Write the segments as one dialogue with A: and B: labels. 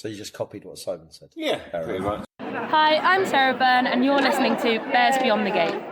A: So you just copied what Simon said?
B: Yeah, very much.
C: Hi, I'm Sarah Byrne and you're listening to Bears Beyond the Gate.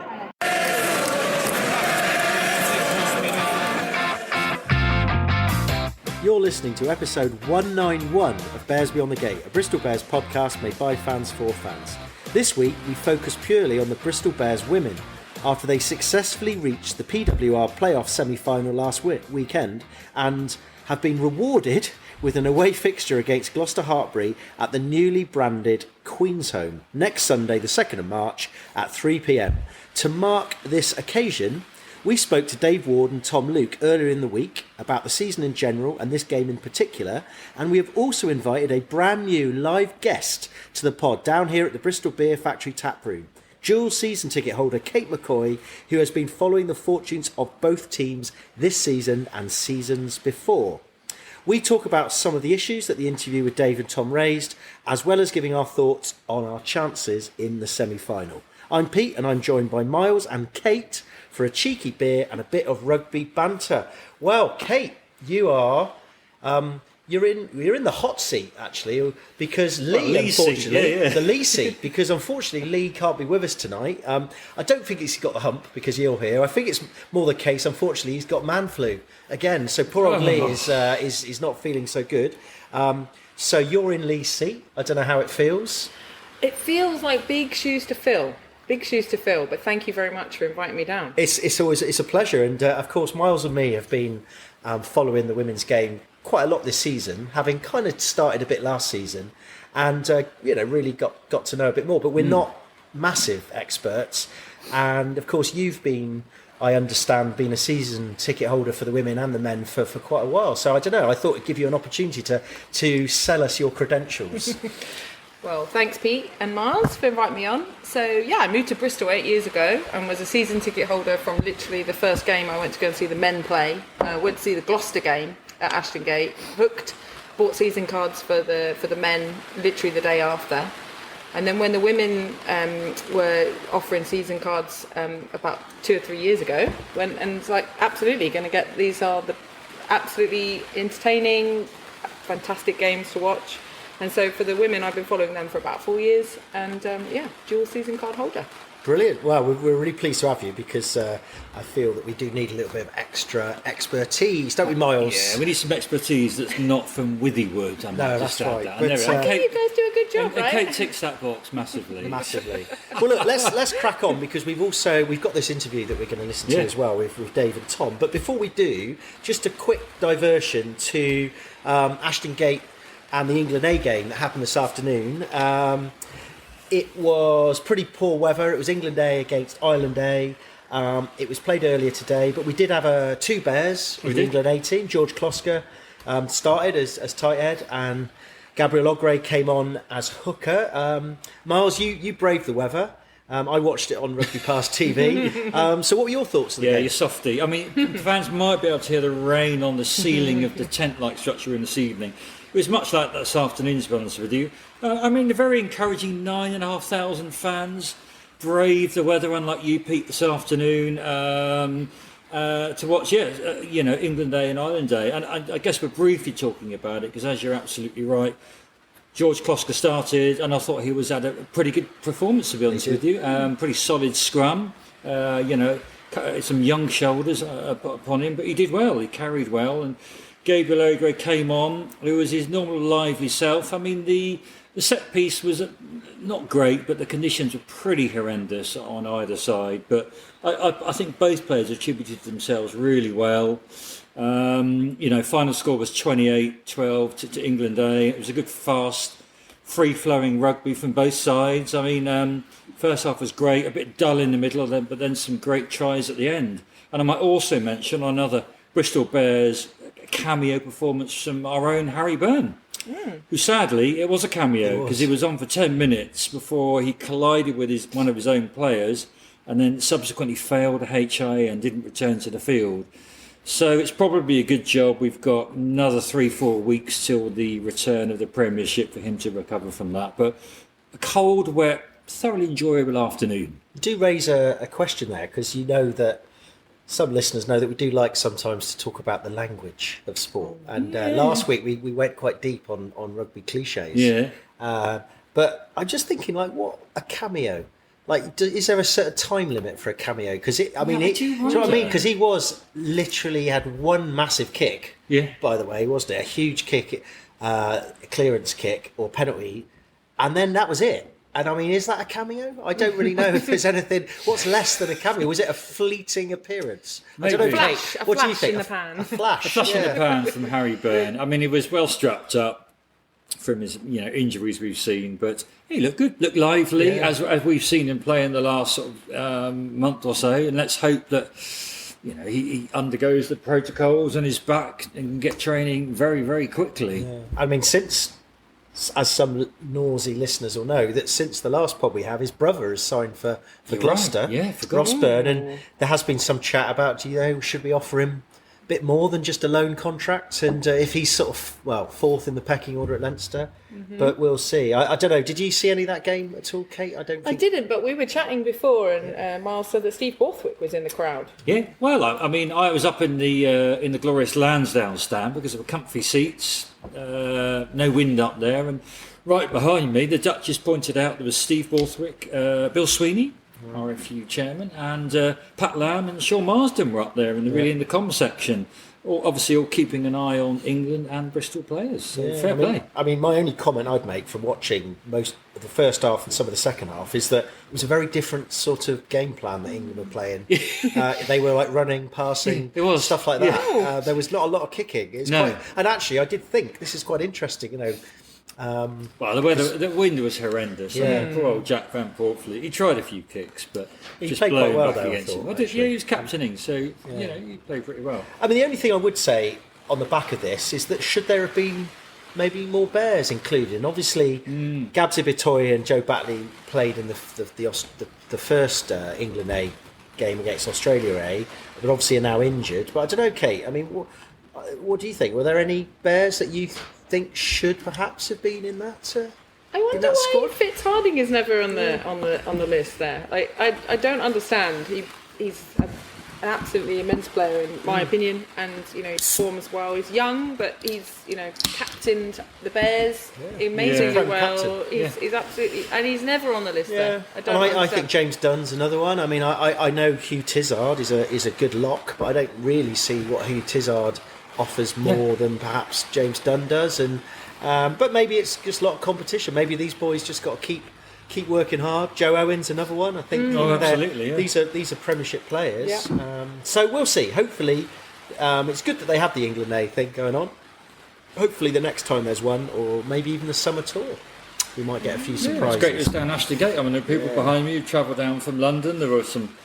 A: You're listening to episode 191 of Bears Beyond the Gate, a Bristol Bears podcast made by fans for fans. This week we focus purely on the Bristol Bears women after they successfully reached the PWR playoff semi-final last weekend and have been rewarded with an away fixture against Gloucester-Hartpury at the newly branded Queen's Home next Sunday the 2nd of March at 3 p.m. To mark this occasion, we spoke to Dave Ward and Tom Luke earlier in the week about the season in general and this game in particular, and we have also invited a brand new live guest to the pod down here at the Bristol Beer Factory tap room. Dual season ticket holder Kate McCoy, who has been following the fortunes of both teams this season and seasons before. We talk about some of the issues that the interview with Dave and Tom raised, as well as giving our thoughts on our chances in the semi-final. I'm Pete and I'm joined by Miles and Kate for a cheeky beer and a bit of rugby banter. Well, Kate, you are you're in the hot seat actually, because Lee, unfortunately, the Lee seat, because unfortunately Lee can't be with us tonight. I don't think he's got the hump because you're here. I think it's more the case, unfortunately, he's got man flu again. So poor old Lee is not feeling so good. So you're in Lee's seat. I don't know how it feels.
D: It feels like big shoes to fill. Big shoes to fill, but thank you very much for inviting me down.
A: It's always a pleasure, and of course Miles and me have been following the women's game quite a lot this season, having kind of started a bit last season, and really got to know a bit more. But we're not massive experts, and of course you've been, I understand, been a season ticket holder for the women and the men for quite a while. So I don't know. I thought it'd give you an opportunity to sell us your credentials.
D: Well, thanks Pete and Miles for inviting me on. So yeah, I moved to Bristol 8 years ago and was a season ticket holder from literally the first game I went to go and see the men play. Went to see the Gloucester game at Ashton Gate, hooked, bought season cards for the men literally the day after. And then when the women were offering season cards about 2 or 3 years ago, went and was like, absolutely going to get, these are the absolutely entertaining, fantastic games to watch. And so for the women, I've been following them for about 4 years, and dual season card holder.
A: Brilliant. Well, we're really pleased to have you, because I feel that we do need a little bit of extra expertise, don't we, Miles?
B: Yeah, we need some expertise that's not from Withywood.
A: No, that's right.
D: But, you guys do a good job, right?
B: Kate ticks that box massively.
A: Massively. Well, look, let's crack on, because we've got this interview that we're going to listen to as well with Dave and Tom. But before we do, just a quick diversion to Ashton Gate and the England A game that happened this afternoon. It was pretty poor weather. It was England A against Ireland A. It was played earlier today, but we did have 2 Bears in the England A team. George Kloska started as tight head, and Gabriel Ogre came on as hooker. Miles, you braved the weather. I watched it on Rugby Pass TV. So what were your thoughts of the game?
B: Yeah, you're softy. I mean, fans might be able to hear the rain on the ceiling of the tent-like structure in this evening. It was much like that this afternoon, to be honest with you. A very encouraging 9,500 fans braved the weather, unlike you, Pete, this afternoon, to watch, England A and Ireland A. And I guess we're briefly talking about it, because as you're absolutely right, George Kloska started, and I thought he had a pretty good performance, to be honest with you. Pretty solid scrum, some young shoulders upon him, but he did well, he carried well, and Gabriel Ogre came on, who was his normal lively self. I mean, the set piece was not great, but the conditions were pretty horrendous on either side. But I think both players attributed themselves really well. Final score was 28-12 to England A. It was a good, fast, free-flowing rugby from both sides. I mean, first half was great, a bit dull in the middle, but then some great tries at the end. And I might also mention another Bristol Bears cameo performance from our own Harry Byrne, who sadly, it was a cameo because he was on for 10 minutes before he collided with one of his own players, and then subsequently failed a HIA and didn't return to the field. So it's probably a good job we've got another 3-4 weeks till the return of the Premiership for him to recover from that. But a cold, wet, thoroughly enjoyable afternoon.
A: You do raise a question there, because you know that some listeners know that we do like sometimes to talk about the language of sport. And last week we went quite deep on rugby cliches.
B: Yeah.
A: But I'm just thinking, like, what a cameo. Like, is there a certain time limit for a cameo? Because do you know what I mean? Because he was literally had one massive kick.
B: Yeah.
A: By the way, wasn't it? A huge kick, clearance kick or penalty, and then that was it. And I mean, is that a cameo? I don't really know if there's anything. What's less than a cameo? Was it a fleeting appearance?
B: Maybe.
A: I don't know,
D: Flash,
A: Kate. What do you think?
D: In the pan.
A: A flash.
B: A flash in the pan from Harry Byrne. I mean, he was well strapped up from his injuries we've seen, but he looked good, looked lively, as we've seen him play in the last sort of month or so. And let's hope that he undergoes the protocols and is back and can get training very, very quickly. Yeah.
A: I mean, since, as some Norsey listeners will know, that since the last pod we have, his brother has signed for Gloucester,
B: for
A: Gloucester, and there has been some chat about, should we offer him a bit more than just a loan contract? And if he's sort of, fourth in the pecking order at Leinster, but we'll see. I don't know. Did you see any of that game at all, Kate? I
D: didn't, but we were chatting before, and Miles said that Steve Borthwick was in the crowd.
B: Yeah, well, I mean, I was up in the glorious Lansdowne stand because of the comfy seats, no wind up there, and right behind me, the Duchess pointed out there was Steve Borthwick, Bill Sweeney, RFU chairman, and Pat Lamb and Sean Marsden were up there in the comm section. Obviously, all keeping an eye on England and Bristol players. So fair play.
A: I mean, my only comment I'd make from watching most of the first half and some of the second half is that it was a very different sort of game plan that England were playing. They were like running, passing, stuff like that.
B: Yeah.
A: There was not a lot of kicking. And actually, I did think this is quite interesting.
B: Well, the wind was horrendous. Yeah. I mean, poor old Jack Van Portfleet. He tried a few kicks, but
A: he
B: just
A: played quite well
B: back
A: though,
B: against him. He was captaining, so he played pretty well.
A: I mean, the only thing I would say on the back of this is that should there have been maybe more Bears included? And obviously, Gabsy Bitoy and Joe Batley played in the first England A game against Australia A, but obviously are now injured. But I don't know, Kate. I mean, what do you think? Were there any Bears that you think should perhaps have been in that?
D: I wonder why Fitz Harding is never on the list there. I don't understand. He's an absolutely immense player in my opinion, and he performs well. He's young, but he's captained the Bears amazingly well. He's absolutely, and he's never on the list there.
A: I think James Dunn's another one. I mean, I know Hugh Tizard is a good lock, but I don't really see what Hugh Tizard offers more than perhaps James Dunn does, and but maybe it's just a lot of competition. Maybe these boys just got to keep working hard. Joe Owen's another one. I think
B: absolutely. Yeah.
A: These are Premiership players. Yeah. So we'll see. Hopefully, it's good that they have the England A thing going on. Hopefully, the next time there's one, or maybe even the summer tour, we might get a few surprises.
B: It's great. It's down Ashton Gate. I mean, there are people behind me who travel down from London. There were some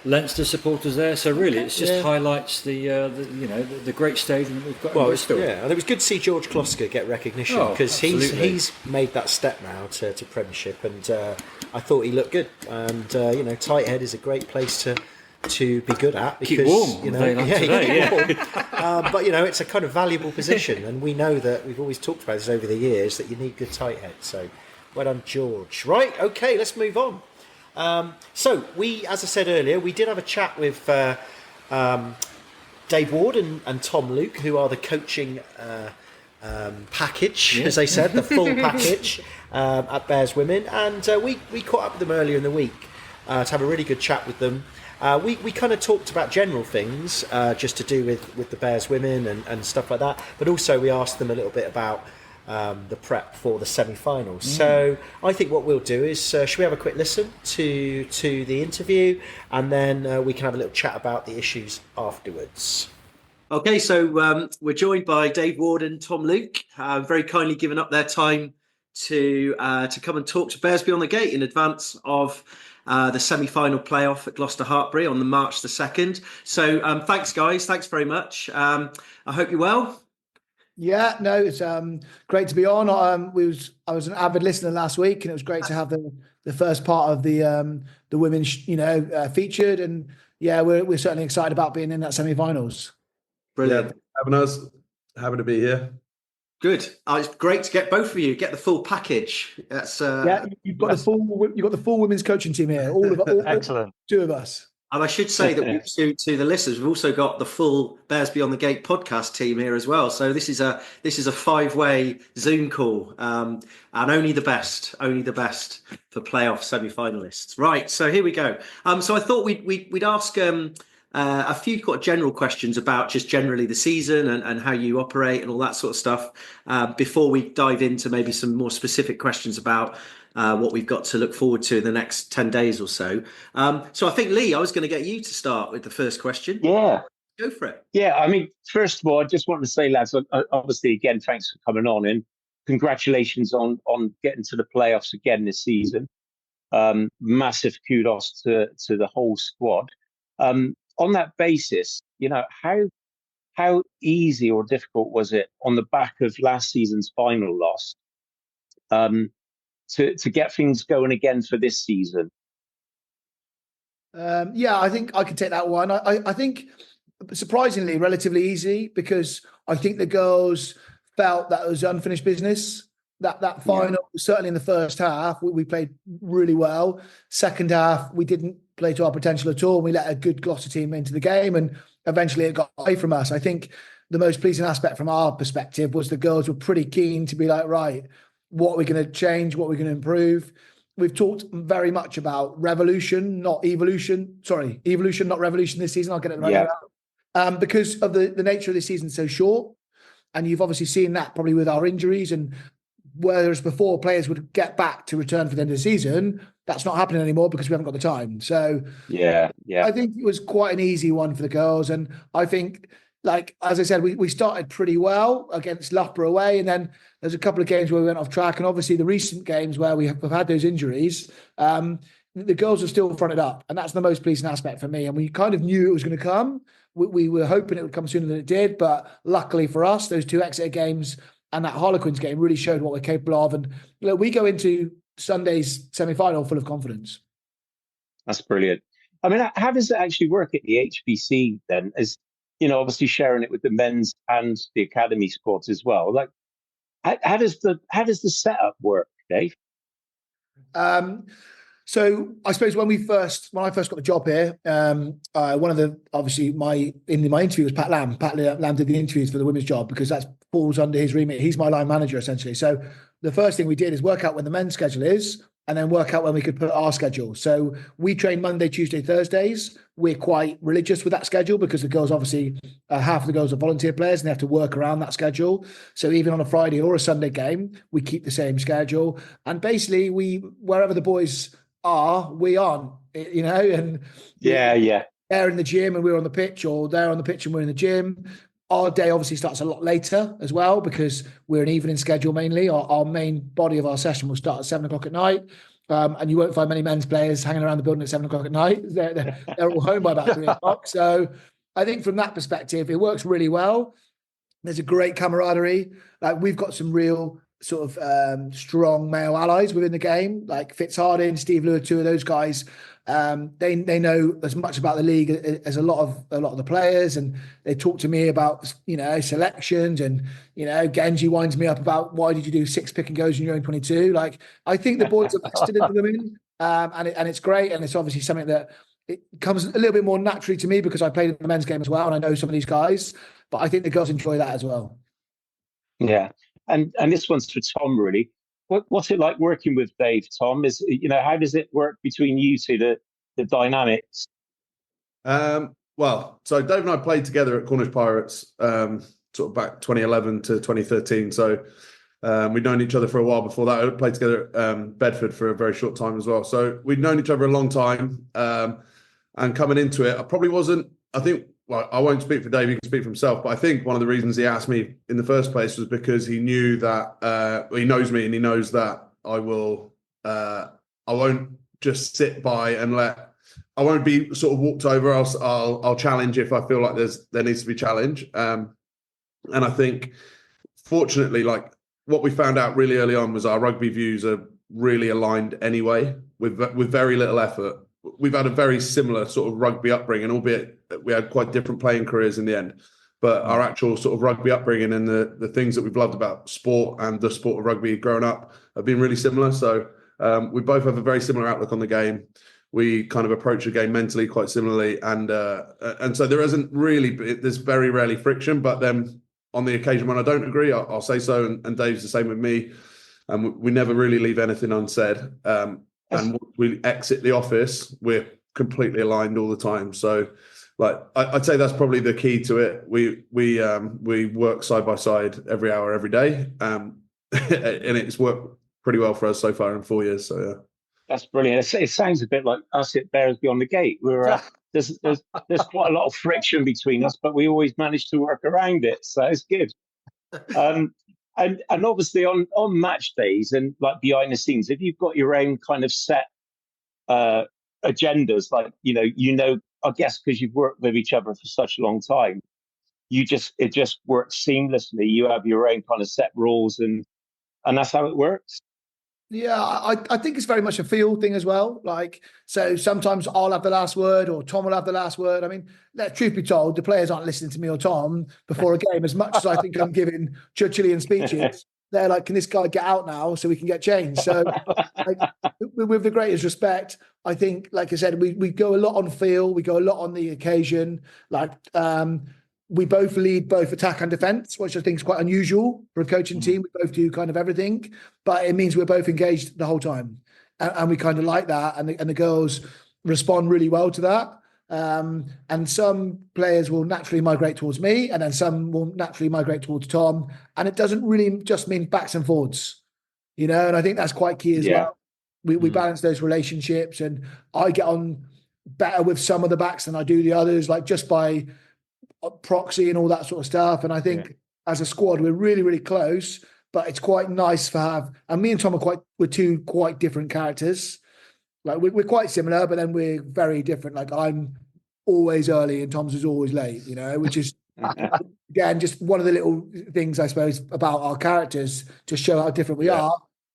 B: Leinster supporters there, so really it just highlights the great stadium that we've got in Bristol.
A: Yeah, and it was good to see George Kloska get recognition because he's made that step now to Premiership, and I thought he looked good. And Tighthead is a great place to be good at because
B: keep warm.
A: But it's a kind of valuable position, and we know that we've always talked about this over the years that you need good tight heads. So well done, George. Right, okay, let's move on. So we, as I said earlier, we did have a chat with Dave Ward and Tom Luke, who are the coaching package, as they said, the full package at Bears Women, and we caught up with them earlier in the week to have a really good chat with them. We kind of talked about general things just to do with the Bears Women and stuff like that, but also we asked them a little bit about the prep for the semi-finals. So I think what we'll do is should we have a quick listen to the interview, and then we can have a little chat about the issues afterwards. Okay, so we're joined by Dave Ward and Tom Luke, very kindly giving up their time to come and talk to Bears Beyond the Gate in advance of the semi-final playoff at Gloucester-Hartpury on the March the 2nd. So thanks, guys. Thanks very much. I hope you're well.
E: Yeah, no, it's great to be on. I was an avid listener last week, and it was great to have the first part of the women, featured. And yeah, we're certainly excited about being in that semi-finals.
A: Brilliant.
F: Yeah, happy to be here.
A: Good. It's great to get both of you, get the full package. That's
E: you've got the full women's coaching team here. All of us.
G: Excellent.
E: Two of us.
A: And I should say that to the listeners, we've also got the full Bears Beyond the Gate podcast team here as well. So this is a 5-way Zoom call, and only the best for playoff semi-finalists. Right, so here we go. So I thought we'd ask a few kind of general questions about just generally the season and how you operate and all that sort of stuff before we dive into maybe some more specific questions about what we've got to look forward to in the next 10 days or so. So I think, Lee, I was going to get you to start with the first question.
G: Yeah.
A: Go for it.
G: Yeah, I mean, first of all, I just want to say, lads, obviously, again, thanks for coming on, and congratulations on getting to the playoffs again this season. Massive kudos to the whole squad. On that basis, how easy or difficult was it on the back of last season's final loss to get things going again for this season?
E: Yeah, I think I can take that one. I think surprisingly relatively easy, because I think the girls felt that it was unfinished business. That final, certainly in the first half, we played really well. Second half, we didn't play to our potential at all. We let a good Gloucester team into the game, and eventually it got away from us. I think the most pleasing aspect from our perspective was the girls were pretty keen to be like, right, what are we going to change? What are we going to improve? We've talked very much about revolution, not evolution. Sorry, evolution, not revolution this season. I'll get it right now. Because of the nature of this season so short. And you've obviously seen that probably with our injuries, and whereas before players would get back to return for the end of the season, that's not happening anymore because we haven't got the time. So I think it was quite an easy one for the girls. And I think, like, as I said, we started pretty well against Loughborough away, and then there's a couple of games where we went off track, and obviously the recent games where we've had those injuries, the girls are still fronted up, and that's the most pleasing aspect for me. And we kind of knew it was going to come. We were hoping it would come sooner than it did, but luckily for us, those two Exeter games and that Harlequins game really showed what we're capable of. And we go into Sunday's semi-final full of confidence.
G: That's brilliant. I mean, how does it actually work at the HBC then? As obviously sharing it with the men's and the academy squads as well. Like, how does the setup work, Dave?
E: So I suppose when I first got the job here, one of the, obviously my interview was Pat Lamb. Pat Lamb did the interviews for the women's job because that falls under his remit. He's my line manager essentially. So the first thing we did is work out when the men's schedule is, and then work out when we could put our schedule. So we train Monday, Tuesday, Thursdays. We're quite religious with that schedule because the girls, obviously, half of the girls are volunteer players and they have to work around that schedule. So even on a Friday or a Sunday game, we keep the same schedule. And basically, wherever the boys are, we aren't, and they're in the gym and we're on the pitch, or they're on the pitch and we're in the gym. Our day obviously starts a lot later as well because we're an evening schedule mainly. Our main body of our session will start at 7 o'clock at night. And you won't find many men's players hanging around the building at 7 o'clock at night. They're all home by about 3 o'clock. So I think from that perspective, it works really well. There's a great camaraderie. Like, we've got some real sort of strong male allies within the game, like Fitzharding, Steve Lewis, two of those guys. They know as much about the league as a lot of the players, and they talk to me about selections, and Genji winds me up about, why did you do 6 pick and goes in your own 22? Like, I think the boys have invested into women, and it's great, and it's obviously something that it comes a little bit more naturally to me because I played in the men's game as well, and I know some of these guys, but I think the girls enjoy that as well.
G: Yeah. And this one's for Tom, really. What's it like working with Dave, Tom? How does it work between you two, the dynamics?
F: Well, so Dave and I played together at Cornish Pirates sort of back 2011 to 2013. So we'd known each other for a while before that. I played together at Bedford for a very short time as well. So we'd known each other a long time. And coming into it, well, I won't speak for Dave, he can speak for himself, but I think one of the reasons he asked me in the first place was because he knew that he knows me, and he knows that I won't just sit by and I won't be sort of walked over. I'll challenge if I feel like there needs to be challenge. And I think, fortunately, like, what we found out really early on was our rugby views are really aligned anyway, with very little effort. We've had a very similar sort of rugby upbringing, albeit we had quite different playing careers in the end. But our actual sort of rugby upbringing and the things that we've loved about sport and the sport of rugby growing up have been really similar. So we both have a very similar outlook on the game. we kind of approach the game mentally quite similarly, and so there's very rarely friction. But then on the occasion when I don't agree, I'll say so, and Dave's the same with me, and we never really leave anything unsaid. And once we exit the office, we're completely aligned all the time. So, like, I'd say that's probably the key to it. We work side by side every hour, every day, and it's worked pretty well for us so far in 4 years. So yeah.
G: That's brilliant. It sounds a bit like us at Bearsby on the Gate. We're there's quite a lot of friction between us, but we always manage to work around it. So it's good. And obviously on match days and like behind the scenes, if you've got your own kind of set agendas, like I guess because you've worked with each other for such a long time, it just works seamlessly. You have your own kind of set rules, and that's how it works.
E: Yeah, I think it's very much a feel thing as well. Like, so sometimes I'll have the last word or Tom will have the last word. I mean, truth be told, the players aren't listening to me or Tom before a game as much as I think I'm giving Churchillian speeches. They're like, can this guy get out now so we can get changed? So like, with the greatest respect, I think, like I said, we go a lot on feel. We go a lot on the occasion. Like, we both lead both attack and defence, which I think is quite unusual for a coaching team. We both do kind of everything, but it means we're both engaged the whole time. And we kind of like that. And the girls respond really well to that. And some players will naturally migrate towards me, and then some will naturally migrate towards Tom. And it doesn't really just mean backs and forwards, and I think that's quite key as well. We balance those relationships, and I get on better with some of the backs than I do the others, like just by proxy and all that sort of stuff. And I think as a squad, we're really, really close, but it's quite nice to have, and me and Tom we're two quite different characters. Like we're quite similar, but then we're very different. Like I'm always early and Tom's is always late, which is again, just one of the little things, I suppose, about our characters to show how different we are.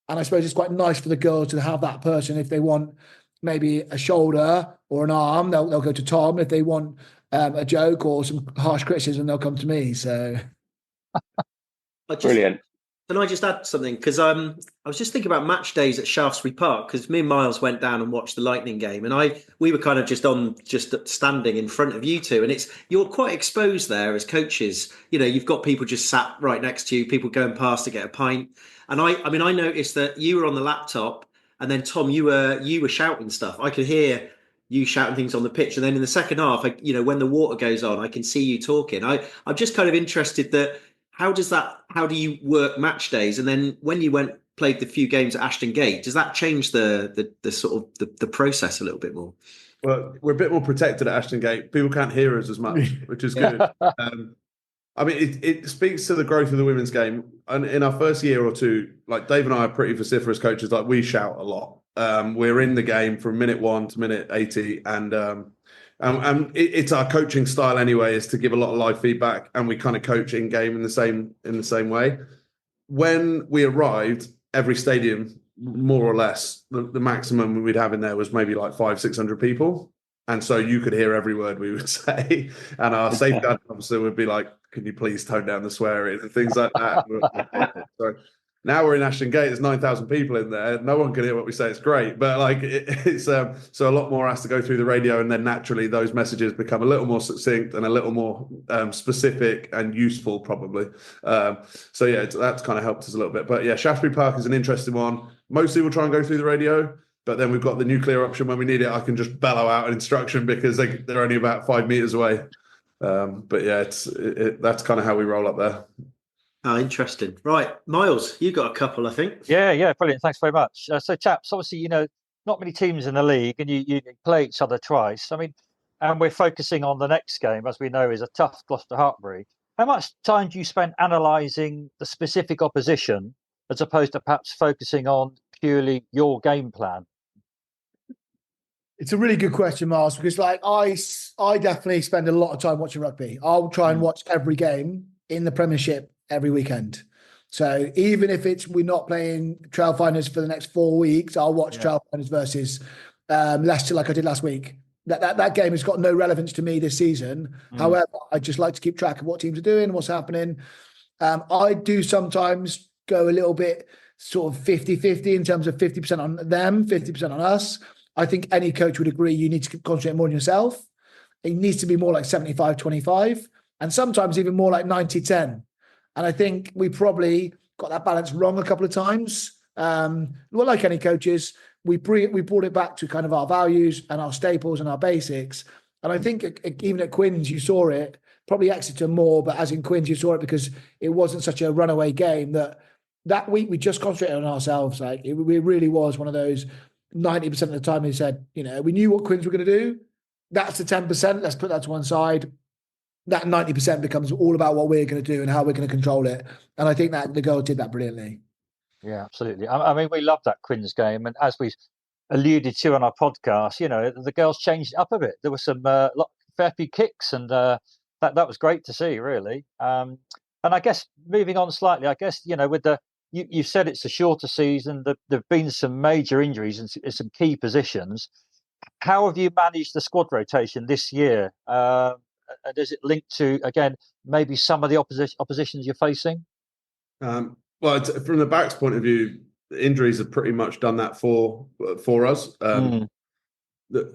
E: And I suppose it's quite nice for the girls to have that person. If they want maybe a shoulder or an arm, they'll go to Tom. If they want a joke or some harsh criticism, they'll come to me. So
G: brilliant.
A: Can I just add something? Because I was just thinking about match days at Shaftesbury Park, because me and Miles went down and watched the Lightning game, and we were kind of just standing in front of you two, and you're quite exposed there as coaches. You've got people just sat right next to you, people going past to get a pint, and I noticed that you were on the laptop, and then Tom, you were shouting stuff. I could hear you shouting things on the pitch, and then in the second half, when the water goes on, I can see you talking. I'm just kind of interested that. How do you work match days? And then when you played the few games at Ashton Gate, does that change the sort of the process a little bit more?
F: Well, we're a bit more protected at Ashton Gate. People can't hear us as much, which is good. I mean, it speaks to the growth of the women's game. And in our first year or two, like Dave and I are pretty vociferous coaches. Like we shout a lot. We're in the game from minute 1 to minute 80, and it's our coaching style anyway, is to give a lot of live feedback, and we kind of coach in game in the same way. When we arrived, every stadium, more or less, the maximum we'd have in there was maybe like 500-600 people, and so you could hear every word we would say. And our safeguard officer would be like, "Can you please tone down the swearing?" and things like that. So now we're in Ashton Gate. There's 9,000 people in there. No one can hear what we say. It's great, but like it's so a lot more has to go through the radio, and then naturally those messages become a little more succinct and a little more specific and useful, probably. So yeah, that's kind of helped us a little bit. But yeah, Shaftesbury Park is an interesting one. Mostly we'll try and go through the radio, but then we've got the nuclear option when we need it. I can just bellow out an instruction because they're only about 5 meters away. But yeah, that's kind of how we roll up there.
A: Oh, interesting. Right, Miles, you got a couple, I think.
H: Yeah, brilliant. Thanks very much. So, chaps, obviously, not many teams in the league, and you play each other twice. I mean, and we're focusing on the next game, as we know, is a tough Gloucester-Hartpury. How much time do you spend analysing the specific opposition, as opposed to perhaps focusing on purely your game plan?
E: It's a really good question, Miles, because like I definitely spend a lot of time watching rugby. I'll try and watch every game in the Premiership every weekend. So even if we're not playing trail finals for the next 4 weeks, I'll watch trail finals versus Leicester like I did last week. That game has got no relevance to me this season. However, I just like to keep track of what teams are doing, what's happening. I do sometimes go a little bit sort of 50-50 in terms of 50% on them, 50% on us. I think any coach would agree you need to concentrate more on yourself. It needs to be more like 75-25 and sometimes even more like 90-10. And I think we probably got that balance wrong a couple of times. Well, like any coaches, we brought it back to kind of our values and our staples and our basics. And I think even at Quins, you saw it, probably Exeter more, but as in Quins, you saw it because it wasn't such a runaway game that week we just concentrated on ourselves. Like it really was one of those 90% of the time we said, we knew what Quins were going to do. That's the 10%. Let's put that to one side. That 90% becomes all about what we're going to do and how we're going to control it. And I think that the girls did that brilliantly.
H: Yeah, absolutely. I mean, we loved that Quins game. And as we alluded to on our podcast, the girls changed it up a bit. There were some fair few kicks and that was great to see, really. And I guess moving on slightly, with you said it's a shorter season. There've been some major injuries in some key positions. How have you managed the squad rotation this year? And is it linked to, again, maybe some of the oppositions you're facing?
F: Well, from the back's point of view, the injuries have pretty much done that for us.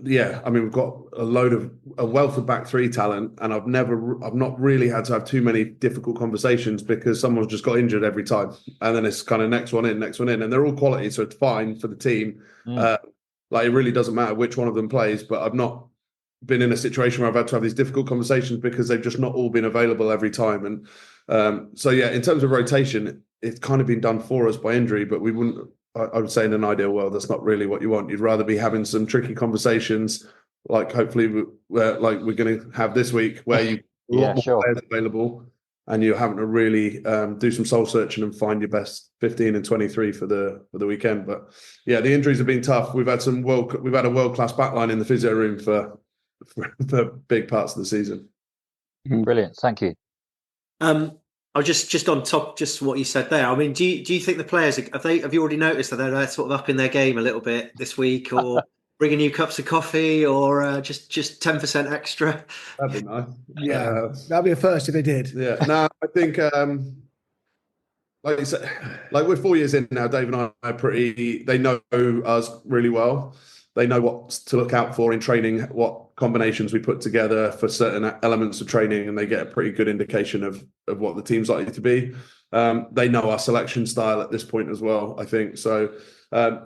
F: Yeah, I mean, we've got a wealth of back three talent, and I've not really had to have too many difficult conversations because someone's just got injured every time, and then it's kind of next one in, and they're all quality, so it's fine for the team. Like it really doesn't matter which one of them plays, but I've not been in a situation where I've had to have these difficult conversations because they've just not all been available every time. And so yeah, in terms of rotation, it's kind of been done for us by injury, but we wouldn't. I would say in an ideal world, that's not really what you want. You'd rather be having some tricky conversations, like hopefully we're going to have this week, where you a lot more players available, and you're having to really do some soul searching and find your best 15 and 23 for the weekend. But yeah, the injuries have been tough. We've had a world-class backline in the physio room for big parts of the season.
H: Brilliant, thank you.
A: I was just on top, just what you said there. I mean, do you think the players have you already noticed that they're sort of up in their game a little bit this week, or bringing you cups of coffee, or just 10% extra?
F: That'd be nice.
E: Yeah, that'd be a first if they did.
F: Yeah, no, I think like you said, like we're 4 years in now. Dave and I are they know us really well. They know what to look out for in training, what combinations we put together for certain elements of training, and they get a pretty good indication of what the team's likely to be. They know our selection style at this point as well, I think. So, to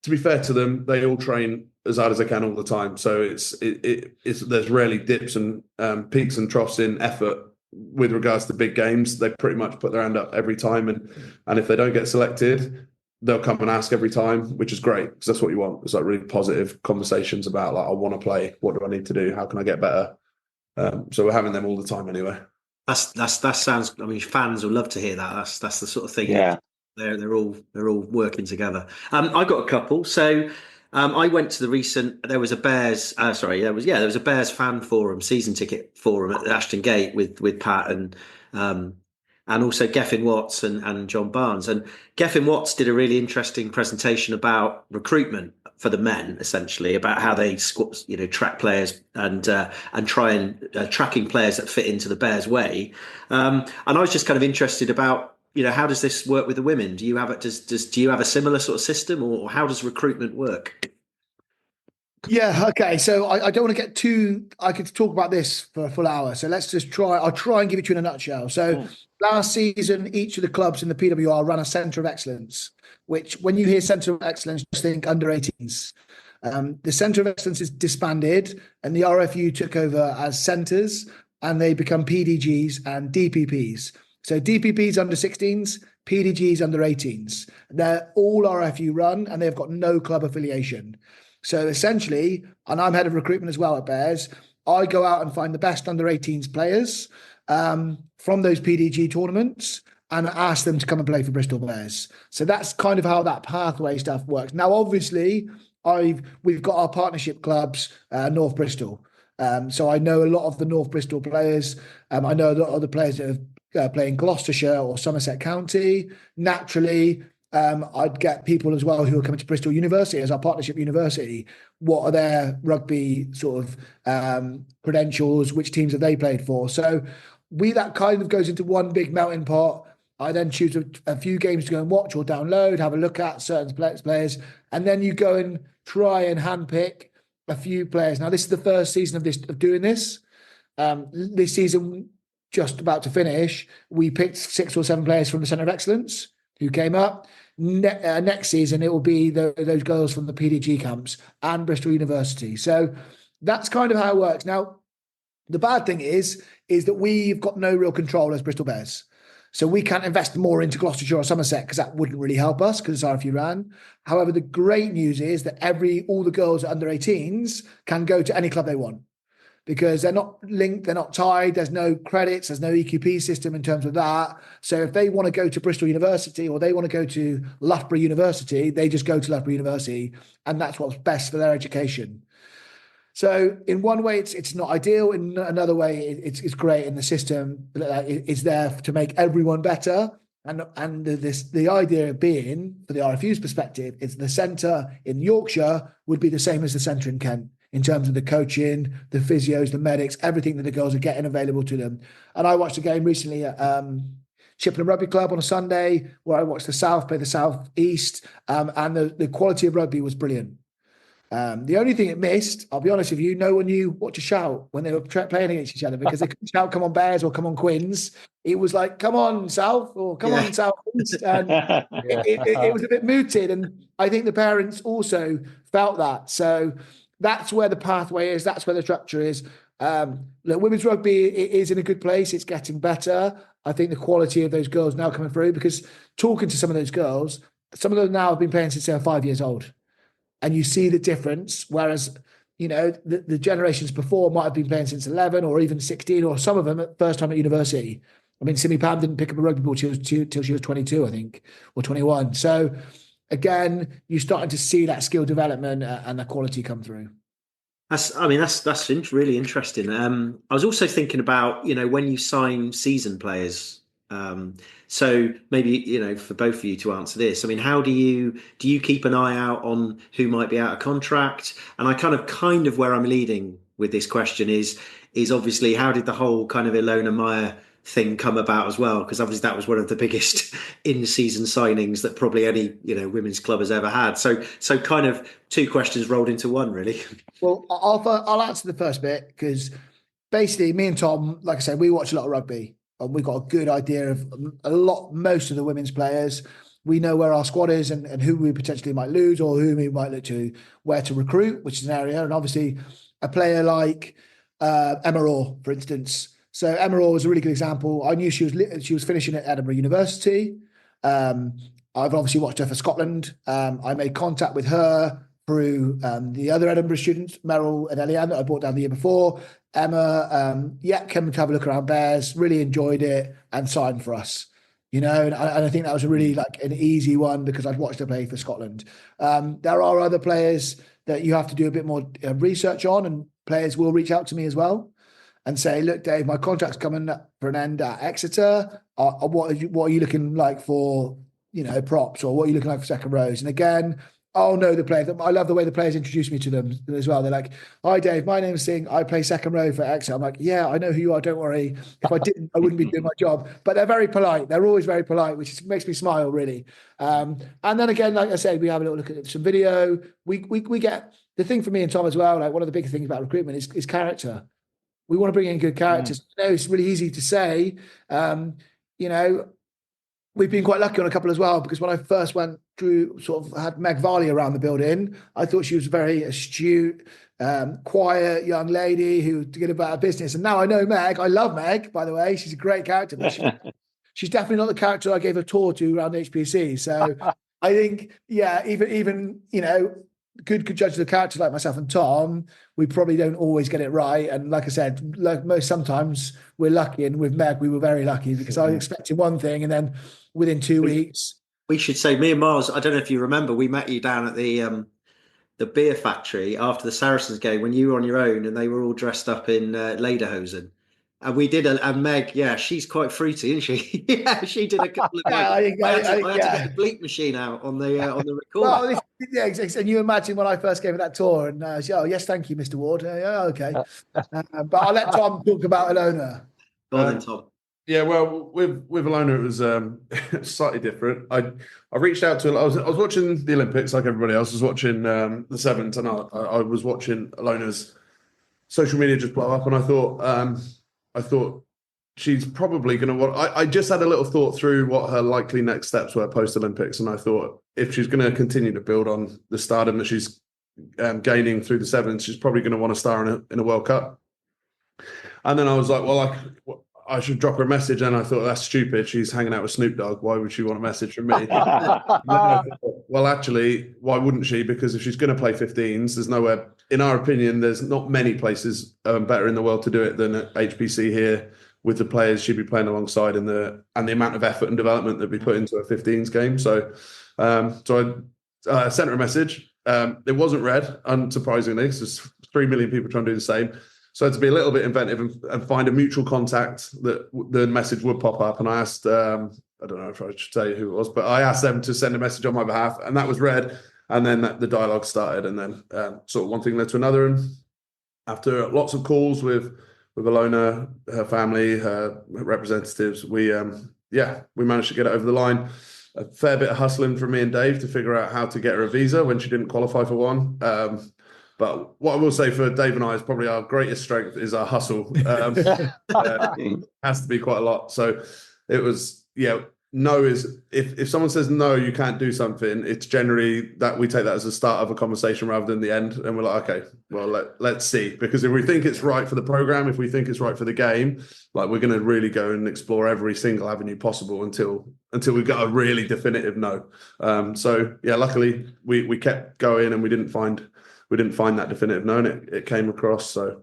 F: be fair to them, they all train as hard as they can all the time. So there's rarely dips and peaks and troughs in effort with regards to big games. They pretty much put their hand up every time, and if they don't get selected, they'll come and ask every time, which is great because that's what you want. It's like really positive conversations about like, I want to play. What do I need to do? How can I get better? So we're having them all the time anyway.
A: That sounds. I mean, fans will love to hear that. That's the sort of thing.
G: Yeah,
A: they're all working together. I got a couple. So I went to the recent. There was a Bears. There was a Bears fan forum, season ticket forum at Ashton Gate with Pat and also Geffin Watts and John Barnes. And Geffin Watts did a really interesting presentation about recruitment for the men, essentially, about how they track players and try and tracking players that fit into the Bears way. And I was just kind of interested about, how does this work with the women? Do you have do you have a similar sort of system, or how does recruitment work?
E: Yeah, okay. So I don't want to get too. I could talk about this for a full hour. So let's just try. I'll try and give it to you in a nutshell. So last season, each of the clubs in the PWR ran a centre of excellence. Which, when you hear centre of excellence, just think under 18s. The centre of excellence is disbanded, and the RFU took over as centres, and they become PDGs and DPPs. So DPPs under 16s, PDGs under 18s. They're all RFU run, and they've got no club affiliation. So essentially, and I'm head of recruitment as well at Bears, I go out and find the best under 18s players from those PDG tournaments and ask them to come and play for Bristol Bears. So that's kind of how that pathway stuff works. Now, obviously, we've got our partnership clubs, North Bristol. So I know a lot of the North Bristol players. I know a lot of the players that have played in Gloucestershire or Somerset County. Naturally, I'd get people as well who are coming to Bristol University as our partnership university. What are their rugby sort of credentials? Which teams have they played for? So that kind of goes into one big melting pot. I then choose a few games to go and watch or download, have a look at certain players, and then you go and try and handpick a few players. Now, this is the first season of doing this. This season, just about to finish, we picked 6 or 7 players from the Centre of Excellence who came up. Next season, it will be those girls from the PDG camps and Bristol University. So that's kind of how it works. Now, the bad thing is that we've got no real control as Bristol Bears. So we can't invest more into Gloucestershire or Somerset because that wouldn't really help us because it's RFU ran. However, the great news is that all the girls under 18s can go to any club they want because they're not linked, they're not tied, there's no credits, there's no EQP system in terms of that. So if they want to go to Bristol University or they want to go to Loughborough University, they just go to Loughborough University, and that's what's best for their education. So in one way, it's not ideal. In another way, it's great, and the system is there to make everyone better. And the idea being, for the RFU's perspective, is the centre in Yorkshire would be the same as the centre in Kent in terms of the coaching, the physios, the medics, everything that the girls are getting available to them. And I watched a game recently at Chippenham Rugby Club on a Sunday where I watched the South play the South East, and the quality of rugby was brilliant. The only thing it missed, I'll be honest with you, no one knew what to shout when they were playing against each other because they couldn't shout, "Come on Bears" or "Come on Quins." It was like, "Come on South" or "Come on South East." And it was a bit mooted. And I think the parents also felt that. So that's where the pathway is. That's where the structure is. Look, women's rugby is in a good place. It's getting better. I think the quality of those girls now coming through, because talking to some of those girls, some of them now have been playing since they were 5 years old. And you see the difference, whereas, the generations before might have been playing since 11 or even 16, or some of them at first time at university. I mean, Simi Pam didn't pick up a rugby ball till she was 22, I think, or 21. So, again, you're starting to see that skill development and the quality come through.
A: That's really interesting. I was also thinking about, when you sign season players. So maybe, for both of you to answer this, I mean, how do you keep an eye out on who might be out of contract? And I kind of where I'm leading with this question is obviously, how did the whole kind of Ilona Maher thing come about as well? Because obviously that was one of the biggest in-season signings that probably any, women's club has ever had. So kind of 2 questions rolled into one, really. Well,
E: I'll answer the first bit because basically me and Tom, like I said, we watch a lot of rugby. And we've got a good idea of most of the women's players. We know where our squad is and who we potentially might lose or who we might look to, where to recruit, which is an area. And obviously a player like Emma Orr, for instance. So Emma Orr was a really good example. I knew she was finishing at Edinburgh University. I've obviously watched her for Scotland. I made contact with her through the other Edinburgh students, Meryl and Eliane, that I brought down the year before. Emma, came to have a look around Bears, really enjoyed it and signed for us, and I think that was a really an easy one because I'd watched her play for Scotland. There are other players that you have to do a bit more research on, and players will reach out to me as well and say, "Look, Dave, my contract's coming for an end at Exeter. What are you looking like for, props, or what are you looking like for second rows?" And again, I'll know the player. I love the way the players introduce me to them as well. They're like, "Hi, Dave, my name's Singh. I play second row for Exeter." I'm like, "Yeah, I know who you are. Don't worry. If I didn't, I wouldn't be doing my job." But they're very polite. They're always very polite, which makes me smile, really. And then again, like I said, we have a little look at some video. We get the thing for me and Tom as well. Like, one of the big things about recruitment is character. We want to bring in good characters. I know it's really easy to say, we've been quite lucky on a couple as well, because when I first went through, sort of had Meg Varley around the building, I thought she was a very astute, quiet young lady who did about her business. And now I know Meg. I love Meg, by the way. She's a great character. But she's definitely not the character I gave a tour to around HPC. So I think, even good judges of character like myself and Tom, we probably don't always get it right. And like I said, sometimes we're lucky. And with Meg, we were very lucky because I was expecting one thing, and then within 2 weeks.
A: We should say, me and Miles, I don't know if you remember, we met you down at the beer factory after the Saracens game when you were on your own and they were all dressed up in lederhosen. And we did, and Meg, she's quite fruity, isn't she? She did a couple of. I had to get the bleep machine out on the recorder.
E: Well, and you imagine when I first gave her that tour, and she, "Oh yes, thank you, Mr. Ward." Okay, but I'll let Tom talk about Ilona.
A: Go on then, Tom.
F: Yeah, well, with Ilona, it was slightly different. I reached out to. I was watching the Olympics like everybody else. I was watching the Sevens, and I was watching Ilona's social media just blow up, and I thought she's probably going to want. I just had a little thought through what her likely next steps were post Olympics, and I thought if she's going to continue to build on the stardom that she's gaining through the Sevens, she's probably going to want to star in a World Cup. And then I was like, well, I should drop her a message. And I thought, that's stupid. She's hanging out with Snoop Dogg. Why would she want a message from me? Thought, well, actually, why wouldn't she? Because if she's going to play 15s, there's nowhere, in our opinion, there's not many places better in the world to do it than at HPC here with the players she'd be playing alongside and the amount of effort and development that we put into a 15s game. So I sent her a message. It wasn't read, unsurprisingly, because there's 3 million people trying to do the same. So I had to be a little bit inventive and find a mutual contact that the message would pop up. And I asked, I don't know if I should tell you who it was, but I asked them to send a message on my behalf, and that was read. And then the dialogue started, and then sort of one thing led to another. And after lots of calls with Ilona, her family, her representatives, we managed to get it over the line. A fair bit of hustling from me and Dave to figure out how to get her a visa when she didn't qualify for one. But what I will say for Dave and I is probably our greatest strength is our hustle. Has to be quite a lot. So it was, no is, if someone says no, you can't do something, it's generally that we take that as the start of a conversation rather than the end. And we're like, okay, well, let's see. Because if we think it's right for the program, if we think it's right for the game, like we're going to really go and explore every single avenue possible until we've got a really definitive no. Luckily we kept going and we didn't find that definitive no, and it came across. So,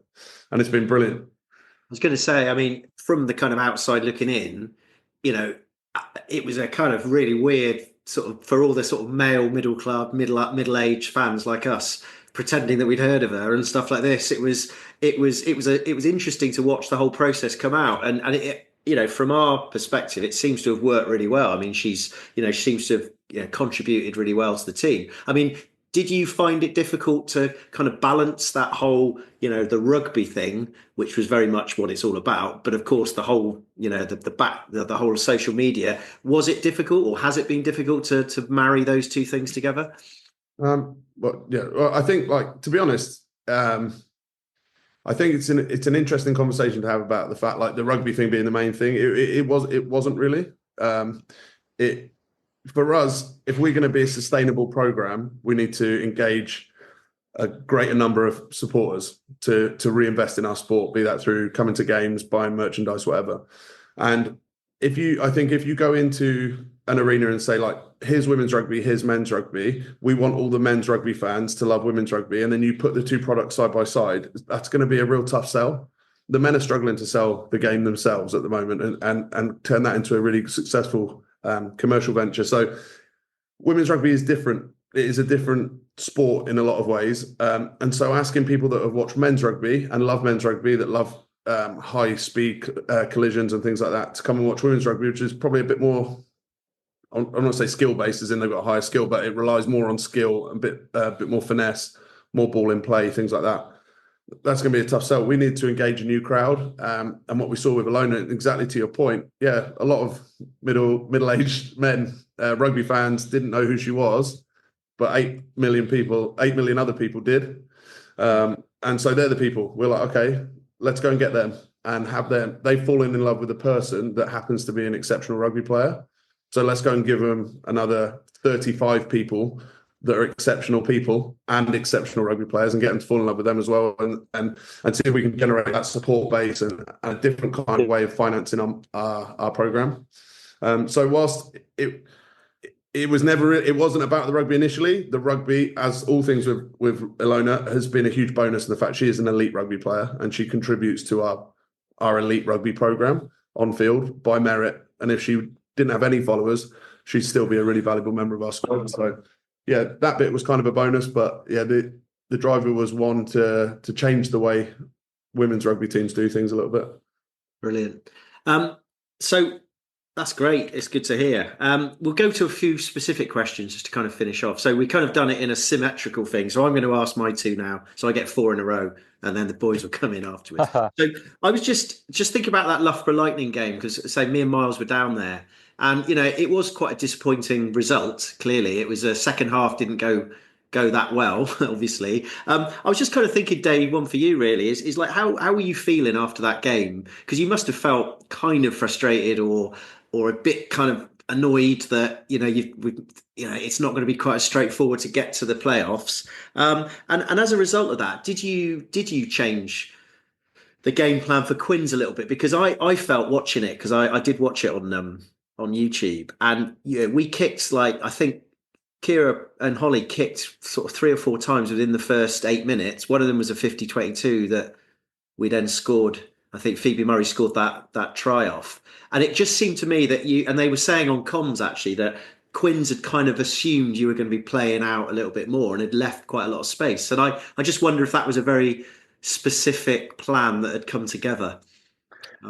F: and it's been brilliant.
A: I was going to say, I mean, from the kind of outside looking in, it was a kind of really weird sort of, for all the sort of male middle-aged fans like us, pretending that we'd heard of her and stuff like this. It was interesting to watch the whole process come out, and it, from our perspective, it seems to have worked really well. I mean, she seems to have contributed really well to the team. I mean, did you find it difficult to kind of balance that whole, the rugby thing, which was very much what it's all about, but of course the whole, the whole social media? Was it difficult, or has it been difficult to marry those two things together?
F: Well, I think, like, to be honest, I think it's an interesting conversation to have about the fact, like, the rugby thing being the main thing. It wasn't really. For us, if we're going to be a sustainable program, we need to engage a greater number of supporters to reinvest in our sport, be that through coming to games, buying merchandise, whatever. And if you go into an arena and say, like, here's women's rugby, here's men's rugby, we want all the men's rugby fans to love women's rugby, and then you put the two products side by side, that's going to be a real tough sell. The men are struggling to sell the game themselves at the moment and turn that into a really successful commercial venture. So women's rugby is different. It is a different sport in a lot of ways. And so asking people that have watched men's rugby and love men's rugby, that love high speed collisions and things like that, to come and watch women's rugby, which is probably a bit more, I'm not going to say skill based as in they've got a higher skill, but it relies more on skill, a bit more finesse, more ball in play, things like that. That's going to be a tough sell. We need to engage a new crowd. And what we saw with Ilona, exactly to your point, a lot of middle-aged men, rugby fans, didn't know who she was, but 8 million other people did. And so they're the people. We're like, okay, let's go and get them and have them. They've fallen in love with a person that happens to be an exceptional rugby player. So let's go and give them another 35 people that are exceptional people and exceptional rugby players, and get them to fall in love with them as well, and see if we can generate that support base and a different kind of way of financing our program. So whilst it wasn't about the rugby initially, the rugby, as all things with Ilona, has been a huge bonus in the fact she is an elite rugby player and she contributes to our elite rugby program on field by merit. And if she didn't have any followers, she'd still be a really valuable member of our squad. So that bit was kind of a bonus, but the driver was one to change the way women's rugby teams do things a little bit.
A: Brilliant. So That's great. It's good to hear. We'll go to a few specific questions just to kind of finish off. So we kind of done it in a symmetrical thing. So I'm going to ask my two now. So I get 4 in a row, and then the boys will come in afterwards. So I was just thinking about that Loughborough Lightning game because, say, me and Miles were down there, and it was quite a disappointing result. Clearly, it was a second half didn't go that well, obviously. I was just kind of thinking, Dave, one for you really is like how were you feeling after that game? Because you must have felt kind of frustrated or a bit kind of annoyed that it's not going to be quite as straightforward to get to the playoffs. And as a result of that, did you change the game plan for Quins a little bit? Because I felt watching it, because I did watch it on YouTube, and we kicked, like, I think Kira and Holly kicked sort of 3 or 4 times within the first 8 minutes. One of them was a 50-22 that we then scored. I think Phoebe Murray scored that try off. And it just seemed to me that and they were saying on comms actually that Quins had kind of assumed you were going to be playing out a little bit more and had left quite a lot of space. And I just wonder if that was a very specific plan that had come together.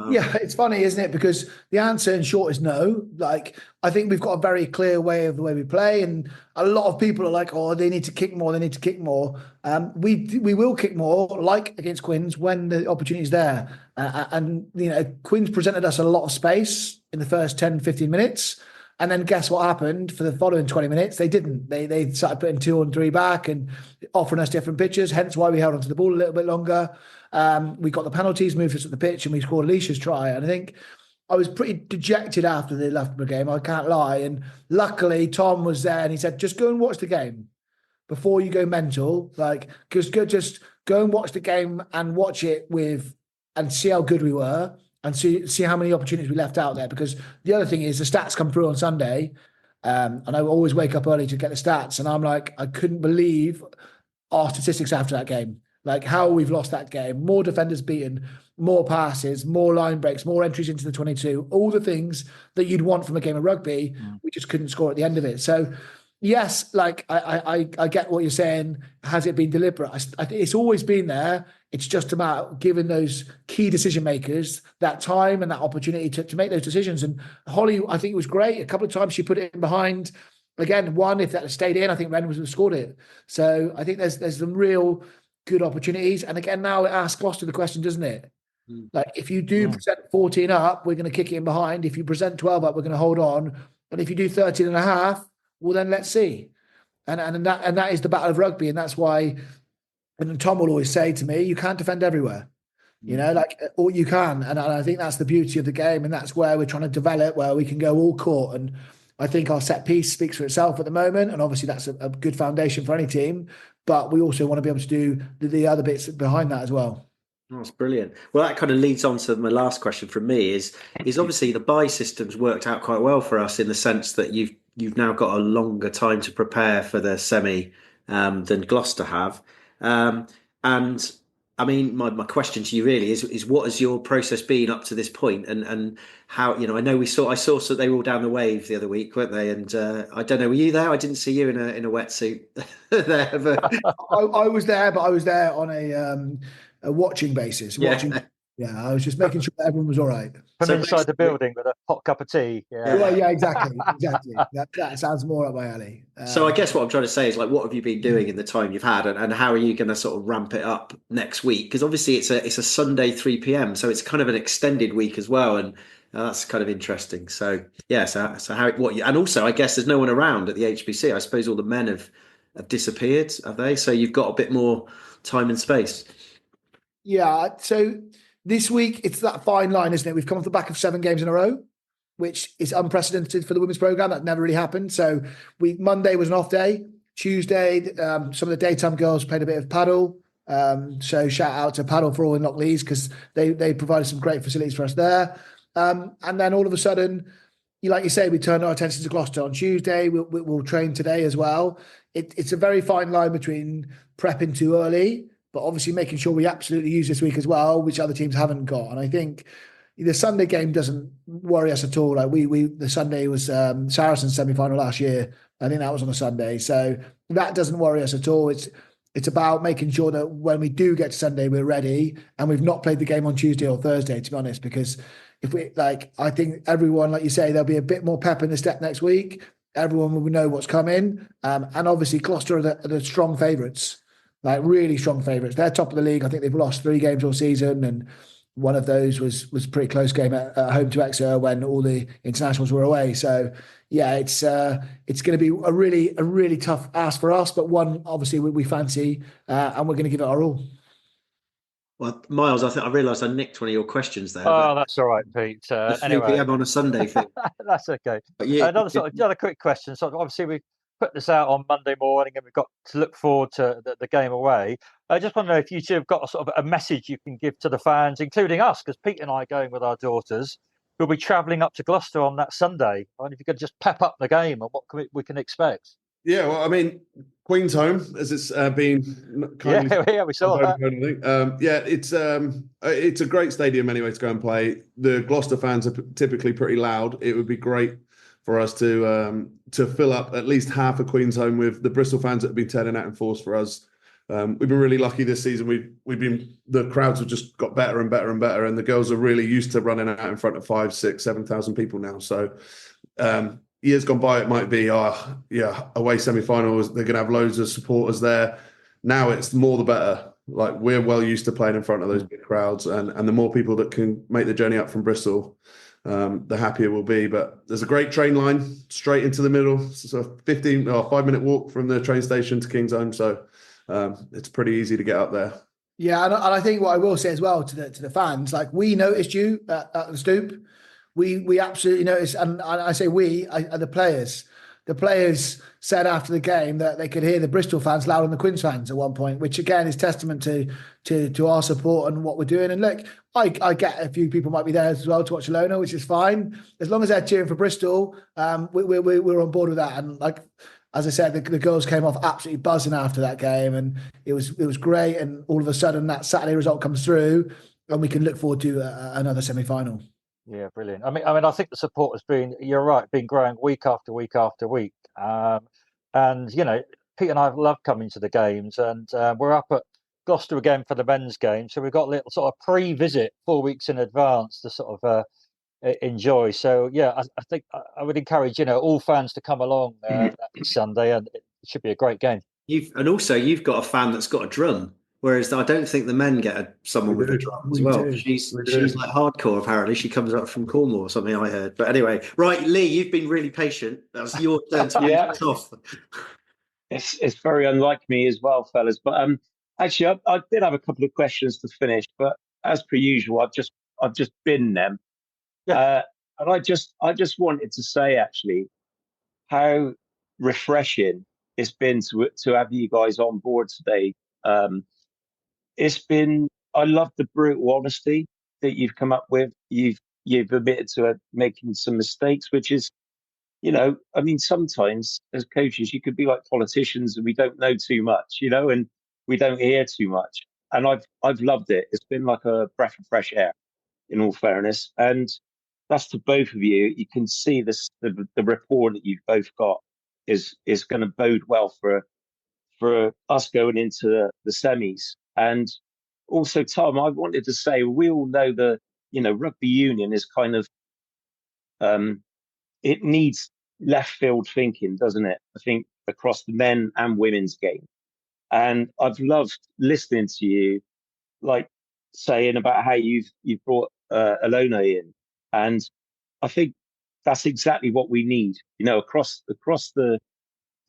E: Yeah, it's funny, isn't it? Because the answer in short is no. Like, I think we've got a very clear way of the way we play, and a lot of people are like, "Oh, they need to kick more. They need to kick more." We will kick more, like against Quins, when the opportunity is there. And Quins presented us a lot of space in the first 10, 15 minutes. And then guess what happened for the following 20 minutes? They didn't. They started putting 2 and 3 back and offering us different pitches, hence why we held onto the ball a little bit longer. We got the penalties, moved us at the pitch, and we scored Alicia's try. And I think I was pretty dejected after the Loughborough game, I can't lie. And luckily, Tom was there and he said, just go and watch the game before you go mental. Like, just go and watch the game and watch it and see how good we were. And see how many opportunities we left out there. Because the other thing is the stats come through on Sunday, and I always wake up early to get the stats. And I'm like, I couldn't believe our statistics after that game. Like how we've lost that game. More defenders beaten, more passes, more line breaks, more entries into the 22. All the things that you'd want from a game of rugby, we just couldn't score at the end of it. So yes, like I get what you're saying. Has it been deliberate? I think it's always been there. It's just about giving those key decision makers that time and that opportunity to make those decisions. And Holly, I think it was great. A couple of times she put it in behind. Again, one, if that had stayed in, I think Ren would have scored it. So I think there's some real good opportunities. And again, now it asks Gloucester the question, doesn't it? Like if you do present 14 up, we're going to kick it in behind. If you present 12 up, we're going to hold on. And if you do 13 and a half, well, then let's see. And that is the battle of rugby. And that's why, and Tom will always say to me, you can't defend everywhere, or you can. And I think that's the beauty of the game. And that's where we're trying to develop, where we can go all court. And I think our set piece speaks for itself at the moment. And obviously that's a good foundation for any team. But we also want to be able to do the other bits behind that as well.
A: Oh, that's brilliant. Well, that kind of leads on to my last question from me is obviously the bye system's worked out quite well for us in the sense that you've now got a longer time to prepare for the semi than Gloucester have. And I mean, my question to you really is what has your process been up to this point, and how, I know I saw that they were all down the wave the other week, weren't they? And I don't know, were you there? I didn't see you in a wetsuit there. But...
E: I was there, but I was there on a watching basis. Yeah, I was just making sure that everyone was all right.
H: From inside the building with a hot cup of tea.
E: Yeah, exactly. That sounds more up my alley.
A: So I guess what I'm trying to say is, like, what have you been doing in the time you've had, and how are you going to sort of ramp it up next week? Because obviously it's a Sunday 3 p.m, so it's kind of an extended week as well, and that's kind of interesting. So yeah, so and also I guess there's no one around at the HBC. I suppose all the men have disappeared, have they? So you've got a bit more time and space.
E: Yeah. So this week, it's that fine line, isn't it? We've come off the back of 7 games in a row, which is unprecedented for the women's programme. That never really happened. So Monday was an off day. Tuesday, some of the daytime girls played a bit of paddle. So shout out to Paddle for All in Lockleys, because they provided some great facilities for us there. And then all of a sudden, like you say, we turned our attention to Gloucester on Tuesday. We'll train today as well. It's a very fine line between prepping too early, but obviously making sure we absolutely use this week as well, which other teams haven't got. And I think the Sunday game doesn't worry us at all. Like the Sunday was Saracen's semi-final last year. I think that was on a Sunday. So that doesn't worry us at all. It's about making sure that when we do get to Sunday, we're ready. And we've not played the game on Tuesday or Thursday, to be honest, because if we like, I think everyone, like you say, there'll be a bit more pep in the step next week. Everyone will know what's coming, and obviously Gloucester are the strong favourites, like really strong favourites. They're top of the league. I think they've lost 3 games all season, and one of those was a pretty close game at home to Exeter when all the internationals were away. So yeah, it's going to be a really tough ask for us, but one obviously we fancy, and we're going to give it our all.
A: Well, Miles, I realised I nicked one of your questions there.
H: Oh, that's all right, Pete.
A: The 3
H: Anyway,
A: p.m. on a Sunday thing.
H: that's okay.
A: But yeah,
H: Another quick question. So obviously we put this out on Monday morning, and we've got to look forward to the game away. I just want to know if you two have got a sort of a message you can give to the fans, including us, because Pete and I are going with our daughters. We'll be travelling up to Gloucester on that Sunday. And if you could just pep up the game and what we can expect.
F: Yeah, well, I mean, Queen's home, as it's been kindly.
H: Yeah, we saw that.
F: It's a great stadium anyway to go and play. The Gloucester fans are typically pretty loud. It would be great for us to fill up at least half of Queen's home with the Bristol fans that have been turning out in force for us. We've been really lucky this season. The crowds have just got better and better and better, and the girls are really used to running out in front of 5,000, 6,000, 7,000 people now. So years gone by, it might be away semi-finals. They're going to have loads of supporters there. Now it's more the better. Like, we're well used to playing in front of those big crowds, and the more people that can make the journey up from Bristol, the happier we'll be. But there's a great train line straight into the middle. So a 5-minute walk from the train station to King's Home. So it's pretty easy to get up there.
E: Yeah, and I think what I will say as well to the fans, like, we noticed you at the Stoop. We absolutely noticed, and I say the players. The players said after the game that they could hear the Bristol fans louder than the Quins fans at one point, which again is testament to our support and what we're doing. And look, I get a few people might be there as well to watch Ilona, which is fine. As long as they're cheering for Bristol, we're on board with that. And like, as I said, the girls came off absolutely buzzing after that game, and it was great. And all of a sudden, that Saturday result comes through, and we can look forward to another semi-final.
H: Yeah, brilliant. I mean, I think the support has been, you're right, been growing week after week after week. And you know, Pete and I have loved coming to the games, and we're up at Gloucester again for the men's game, so we've got a little sort of pre-visit 4 weeks in advance to sort of enjoy. So yeah, I think I would encourage all fans to come along that Sunday, and it should be a great game. You've
A: got a fan that's got a drum, whereas I don't think the men get someone with a drum as well. She's like hardcore, apparently. She comes up from Cornwall or something, I heard. But anyway, right, Lee, you've been really patient. That's your turn to get off.
G: It's very unlike me as well, fellas. But actually, I did have a couple of questions to finish, but as per usual, I've just binned them. Yeah. And I just wanted to say, actually, how refreshing it's been to have you guys on board today. I love the brutal honesty that you've come up with. You've admitted to making some mistakes, which is, I mean, sometimes as coaches, you could be like politicians and we don't know too much, and we don't hear too much. And I've loved it. It's been like a breath of fresh air, in all fairness. And that's to both of you. You can see the rapport that you've both got is going to bode well for us going into the semis. And also, Tom, I wanted to say, we all know rugby union is kind of, it needs left field thinking, doesn't it? I think across the men and women's game. And I've loved listening to you, like saying about how you've brought Ilona in. And I think that's exactly what we need, across the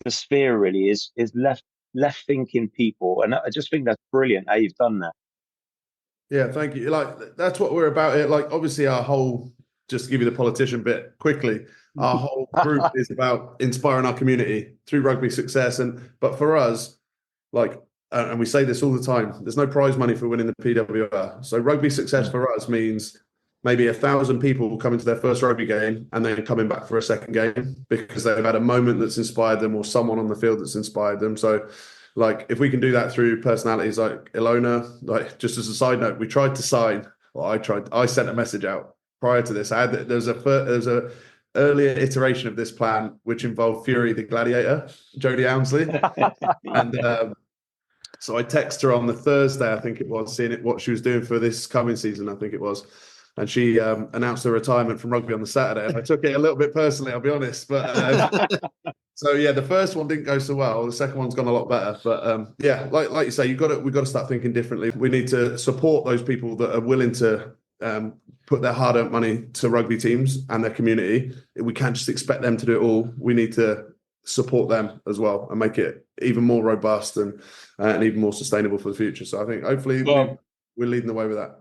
G: sphere really is left thinking people. And I just think that's brilliant how you've done that.
F: Yeah, thank you. Like, that's what we're about here. Like, obviously just to give you the politician bit quickly, our whole group is about inspiring our community through rugby success. But for us, like, and we say this all the time, there's no prize money for winning the PWR. So rugby success for us means maybe 1,000 people coming to their first rugby game and then coming back for a second game because they've had a moment that's inspired them or someone on the field that's inspired them. So, like, if we can do that through personalities like Ilona, like, just as a side note, we tried to sign, I sent a message out prior to this. There's a earlier iteration of this plan which involved Fury the Gladiator, Jodie Ounsley. And so I texted her on the Thursday, I think it was, seeing what she was doing for this coming season, I think it was. and she announced her retirement from rugby on the Saturday, and I took it a little bit personally, I'll be honest. But so yeah, the first one didn't go so well. The second one's gone a lot better. But yeah, like you say, we've got to start thinking differently. We need to support those people that are willing to put their hard-earned money to rugby teams and their community. We can't just expect them to do it all. We need to support them as well and make it even more robust and even more sustainable for the future. So I think hopefully we're leading the way with that.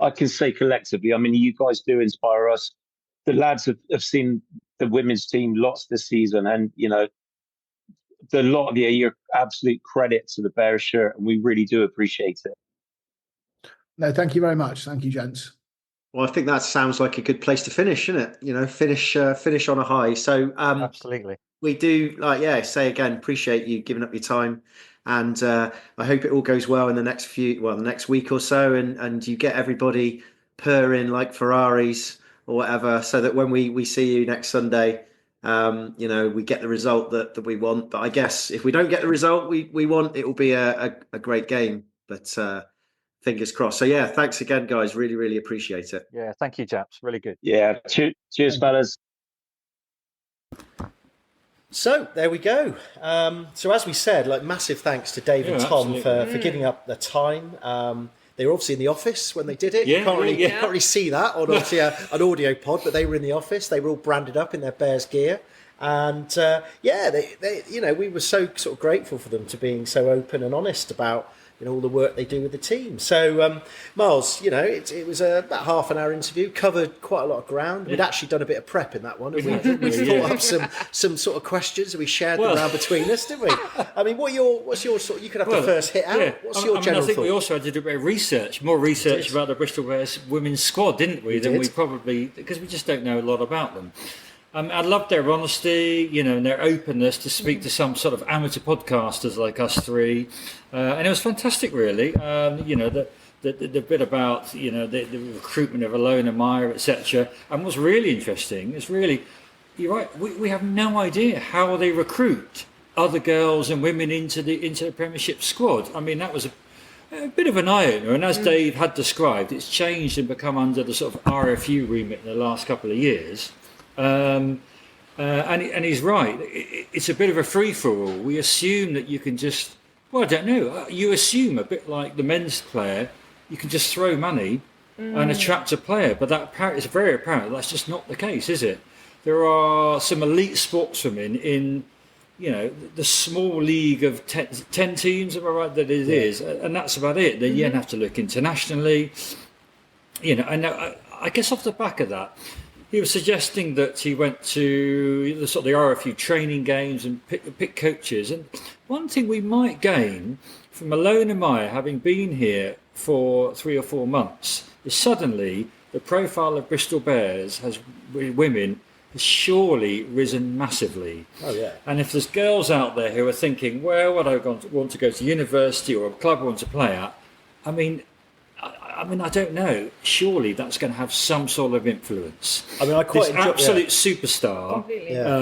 G: I can say collectively, I mean, you guys do inspire us. The lads have seen the women's team lots this season, and the lot of your absolute credit to the Bears shirt, and we really do appreciate it.
E: No, thank you very much. Thank you, gents.
A: Well, I think that sounds like a good place to finish, isn't it? Finish on a high. So
H: absolutely,
A: we do say again, appreciate you giving up your time, and I hope it all goes well in the next week or so, and you get everybody purring like Ferraris or whatever, so that when we see you next Sunday, we get the result that we want. But I guess if we don't get the result we want, it will be a great game. But fingers crossed. So yeah, thanks again, guys. Really, really appreciate it.
H: Yeah, thank you, chaps. Really good.
G: Yeah, cheers, fellas.
A: So there we go. So as we said, massive thanks to Dave and Tom for giving up the time. They were obviously in the office when they did it. You can't really see that on obviously an audio pod, but they were in the office. They were all branded up in their Bears gear. And they we were so sort of grateful for them to being so open and honest about all the work they do with the team. So, Miles, it was about half an hour interview, covered quite a lot of ground. We'd actually done a bit of prep in that one. We thought up some sort of questions, and we shared them around between us, didn't we? I mean, what's your sort? You could have the first hit out. Yeah. What's your general
B: I think
A: thought?
B: We also had to do a bit of research, more research about the Bristol Bears women's squad, didn't we? We probably, because we just don't know a lot about them. I loved their honesty, and their openness to speak to some sort of amateur podcasters like us three, and it was fantastic, really. The bit about the recruitment of Ilona Maher, etc. And what's really interesting is you're right. We have no idea how they recruit other girls and women into the Premiership squad. I mean, that was a bit of an eye-opener, and as Dave had described, it's changed and become under the sort of RFU remit in the last couple of years. And he's right. It's a bit of a free-for-all. We assume that you can just, I don't know. You assume a bit like the men's player, you can just throw money and attract a player. But it's very apparent that's just not the case, is it? There are some elite sportswomen in, the small league of 10 teams, am I right that it is? And that's about it. Then you have to look internationally. And I guess off the back of that, he was suggesting that he went to the RFU training games and pick coaches. And one thing we might gain from Ilona Maher having been here for 3 or 4 months is suddenly the profile of Bristol Bears women has surely risen massively. Oh yeah. And if there's girls out there who are thinking, well, what I want to go to university or a club I want to play at, I mean, I don't know. Surely that's going to have some sort of influence. I mean, this absolute superstar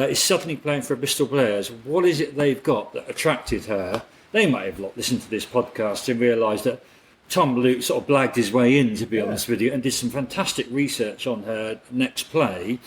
B: is suddenly playing for Bristol Bears. What is it they've got that attracted her? They might have listened to this podcast and realised that Tom Luke sort of blagged his way in, to be honest with you, and did some fantastic research on her next play.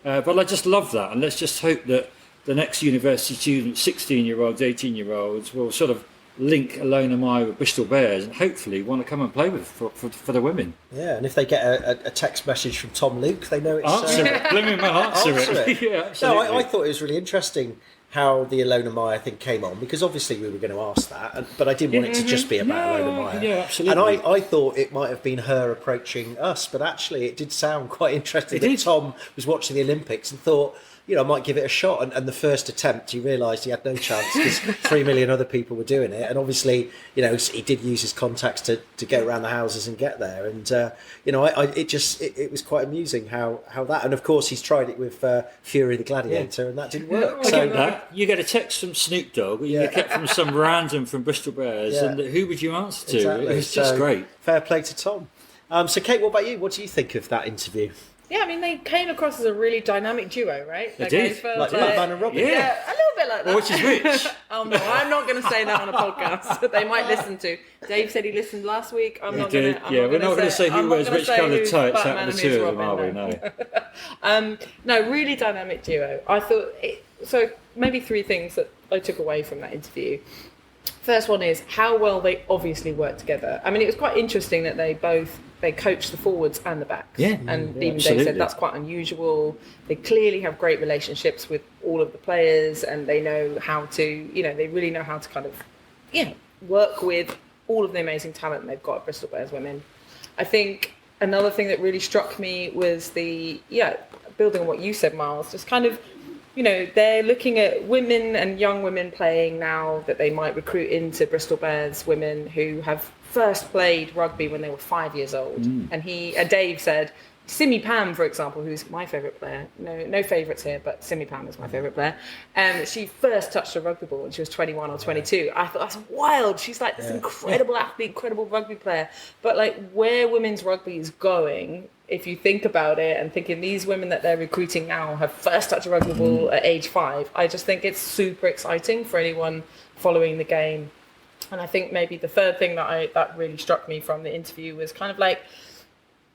B: But I just love that, and let's just hope that the next university students, 16-year-olds, 18-year-olds, will sort of link Ilona Maher with Bristol Bears and hopefully want to come and play with for the women.
A: Yeah, and if they get a text message from Tom Luke, they know it's...
B: Answer it. Blooming well, answer it. Yeah, absolutely.
A: No, I thought it was really interesting how the Ilona Maher thing came on, because obviously we were going to ask that, but I didn't want it to just be about Ilona Maher.
B: Yeah, absolutely.
A: And I thought it might have been her approaching us, but actually it did sound quite interesting that Tom was watching the Olympics and thought, I might give it a shot. And the first attempt, he realised he had no chance because 3 million other people were doing it. And obviously, he did use his contacts to get around the houses and get there. And, it was quite amusing how that, and of course he's tried it with Fury the Gladiator and that didn't work.
B: You get a text from Snoop Dogg, or you get a text from some random from Bristol Bears, and who would you answer to?
A: Exactly.
B: It was just great.
A: Fair play to Tom. So Kate, what about you? What do you think of that interview?
D: Yeah, I mean, they came across as a really dynamic duo, right?
B: They did.
A: Like Batman and Robin.
D: Yeah, a little bit like that.
B: Well, which is which?
D: Oh no, I'm not going to say that on a podcast that they might listen to. Dave said he listened last week. I'm not going to.
B: Yeah, we're not going to say who wears which coloured tights out of the two of them, are we? No.
D: No, really dynamic duo. I thought so. Maybe three things that I took away from that interview. First one is how well they obviously work together. I mean, it was quite interesting that they coach the forwards and the backs.
B: Yeah,
D: and even
B: absolutely.
D: Dave said that's quite unusual. They clearly have great relationships with all of the players, and they know how to, they really know how to kind of, work with all of the amazing talent they've got at Bristol Bears Women. I think another thing that really struck me was building on what you said, Miles, just kind of, they're looking at women and young women playing now that they might recruit into Bristol Bears Women who have first played rugby when they were 5 years old. And Dave said, Simi Pam, for example, who's my favourite player, no favourites here, but Simi Pam is my favourite player, she first touched a rugby ball when she was 21 or 22. I thought, that's wild. She's like this incredible athlete, incredible rugby player. But like where women's rugby is going, if you think about it and thinking these women that they're recruiting now have first touched a rugby ball at age 5, I just think it's super exciting for anyone following the game. And I think maybe the third thing that really struck me from the interview was kind of like,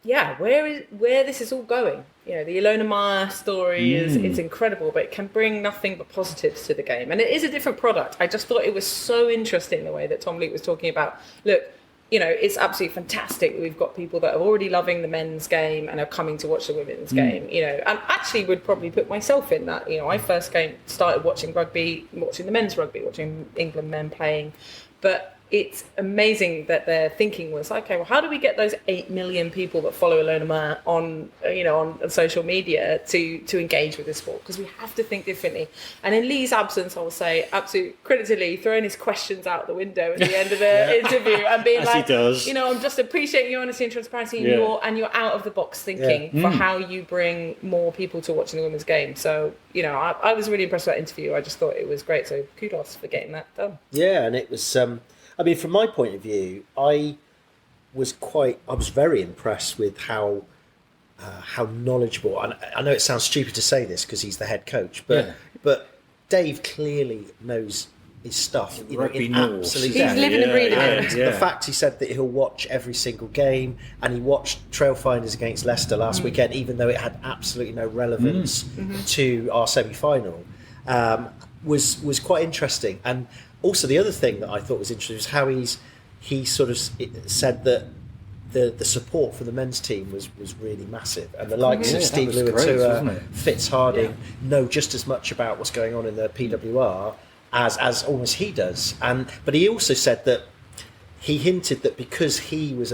D: where this is all going. The Ilona Maher story is incredible, but it can bring nothing but positives to the game. And it is a different product. I just thought it was so interesting the way that Tom Luke was talking about, look, it's absolutely fantastic that we've got people that are already loving the men's game and are coming to watch the women's game, and actually would probably put myself in that. I first started watching rugby, watching the men's rugby, watching England men playing, but it's amazing that their thinking was, okay, well, how do we get those 8 million people that follow Ilona Maher on social media to engage with this sport? Because we have to think differently. And in Lee's absence, I will say, absolute credit to Lee, throwing his questions out the window at the end of the interview and being
B: As he does.
D: I'm just appreciating your honesty and transparency and your out of the box thinking for how you bring more people to watching the women's game. So, I was really impressed with that interview. I just thought it was great. So kudos for getting that done.
A: Yeah, and it was. From my point of view, I was very impressed with how knowledgeable. And I know it sounds stupid to say this because he's the head coach, but Dave clearly knows his stuff.
B: Rugby
A: in
B: knows.
A: absolute
D: He's
A: depth.
D: living and breathing
A: And
D: it.
A: the fact he said that he'll watch every single game, and he watched Trailfinders against Leicester last weekend, even though it had absolutely no relevance to our semi-final, was quite interesting. And also, the other thing that I thought was interesting was how he sort of said that the support for the men's team was really massive, and the likes of Steve Luatua, Fitz Harding know just as much about what's going on in the PWR as almost he does. But he also said that he hinted that because he was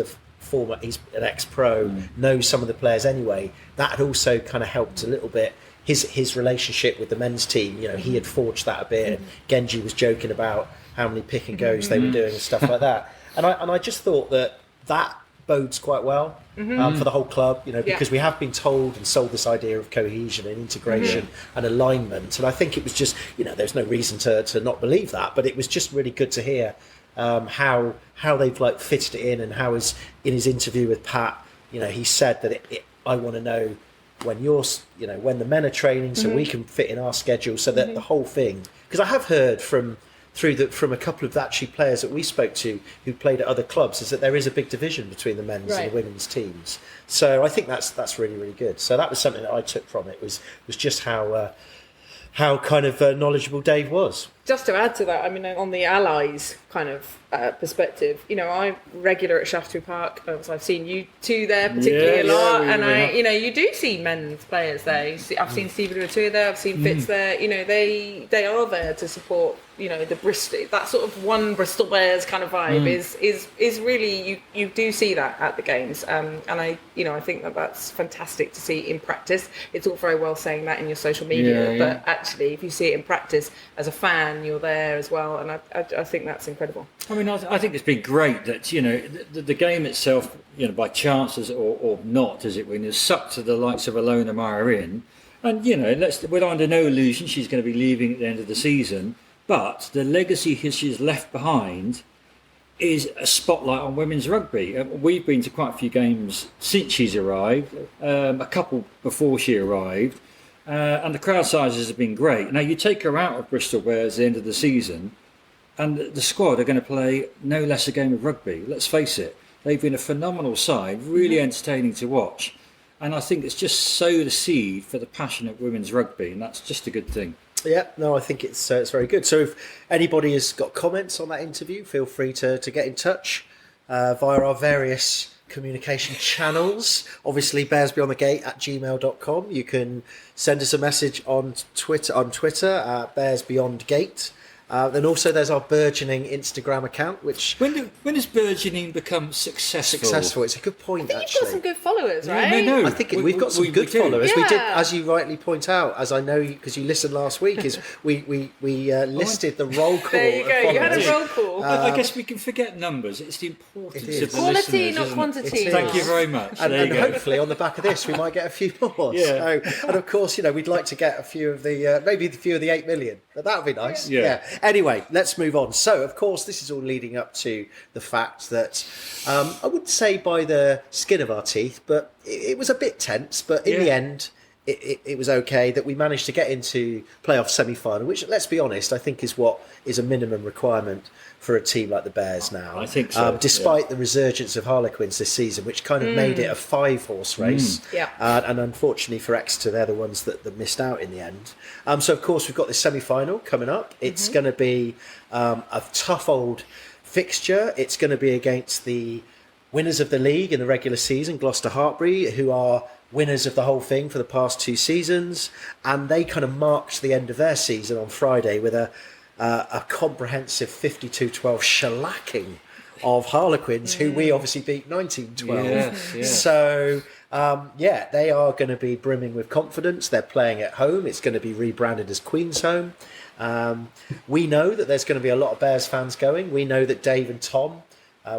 A: he's an ex-pro, knows some of the players anyway, that had also kind of helped a little bit. His relationship with the men's team, he had forged that a bit. Genji was joking about how many pick and goes they were doing and stuff like that. And I just thought that bodes quite well for the whole club, because we have been told and sold this idea of cohesion and integration and alignment. And I think it was just, there's no reason to not believe that, but it was just really good to hear how they've fitted it in, and how in his interview with Pat, he said that I want to know when when the men are training, so we can fit in our schedule, so that the whole thing. Because I have heard from a couple of actually players that we spoke to who played at other clubs, is that there is a big division between the men's and the women's teams. So I think that's really, really good. So that was something that I took from it, was just how kind of knowledgeable Dave was.
D: Just to add to that, on the Allies kind of perspective, I'm regular at Shaftesbury Park, so I've seen you two there particularly a lot, and you do see men's players there. I've seen Stephen Luatua there, I've seen Fitz there. They are there to support. The Bristol, that sort of one Bristol Bears kind of vibe is really you do see that at the games, and I think that's fantastic to see in practice. It's all very well saying that in your social media, but actually, if you see it in practice as a fan, you're there as well, and I think that's incredible.
B: I think it's been great that the game itself, by chances or not, as it were, has sucked the likes of Ilona Maher in, and we're under no illusion she's going to be leaving at the end of the season. But the legacy she's left behind is a spotlight on women's rugby. We've been to quite a few games since she's arrived, a couple before she arrived, and the crowd sizes have been great. Now, you take her out of Bristol Bears at the end of the season, and the squad are going to play no less a game of rugby. Let's face it, they've been a phenomenal side, really entertaining to watch. And I think it's just sowed a seed for the passionate women's rugby, and that's just a good thing.
A: Yeah, no, I think it's very good. So if anybody has got comments on that interview, feel free to get in touch via our various communication channels. Obviously, bearsbeyondthegate@gmail.com. You can send us a message on Twitter at bearsbeyondgate. Then also there's our burgeoning Instagram account, which...
B: When does burgeoning become successful?
A: Successful, it's a good point,
D: I think
A: actually.
D: you've got some good followers, right?
B: No.
A: I think we've got some good
B: do.
A: followers. We did,
D: Yeah.
A: as you rightly point out, as I know because you listened last week, is we listed the roll call.
D: There you go.
A: of
D: You had a
A: followers.
D: roll call.
B: I guess we can forget numbers. It's the importance
A: It is.
B: of the
D: Quality,
B: listeners,
D: not
B: isn't it?
D: quantity.
B: Thank you very much.
A: And,
B: there you go.
A: hopefully on the back of this we might get a few more.
B: Yeah.
A: So, and of course, we'd like to get a few of the maybe a few of the 8 million. But that would be nice.
B: Yeah.
A: Anyway, let's move on. So, of course, this is all leading up to the fact that I wouldn't say by the skin of our teeth, but it was a bit tense. But in the end, it was okay that we managed to get into playoff semi-final, which, let's be honest, I think is what is a minimum requirement for a team like the Bears now.
B: I think so,
A: despite the resurgence of Harlequins this season, which kind of made it a 5-horse race.
D: Yeah.
A: And unfortunately for Exeter, they're the ones that missed out in the end. So, of course, we've got this semi-final coming up. It's going to be a tough old fixture. It's going to be against the winners of the league in the regular season, Gloucester-Hartpury, who are winners of the whole thing for the past 2 seasons. And they kind of marked the end of their season on Friday with a comprehensive 52-12 shellacking of Harlequins, who we obviously beat 19-12.
B: Yes.
A: So, they are going to be brimming with confidence. They're playing at home. It's going to be rebranded as Queen's Home. We know that there's going to be a lot of Bears fans going. We know that Dave and Tom,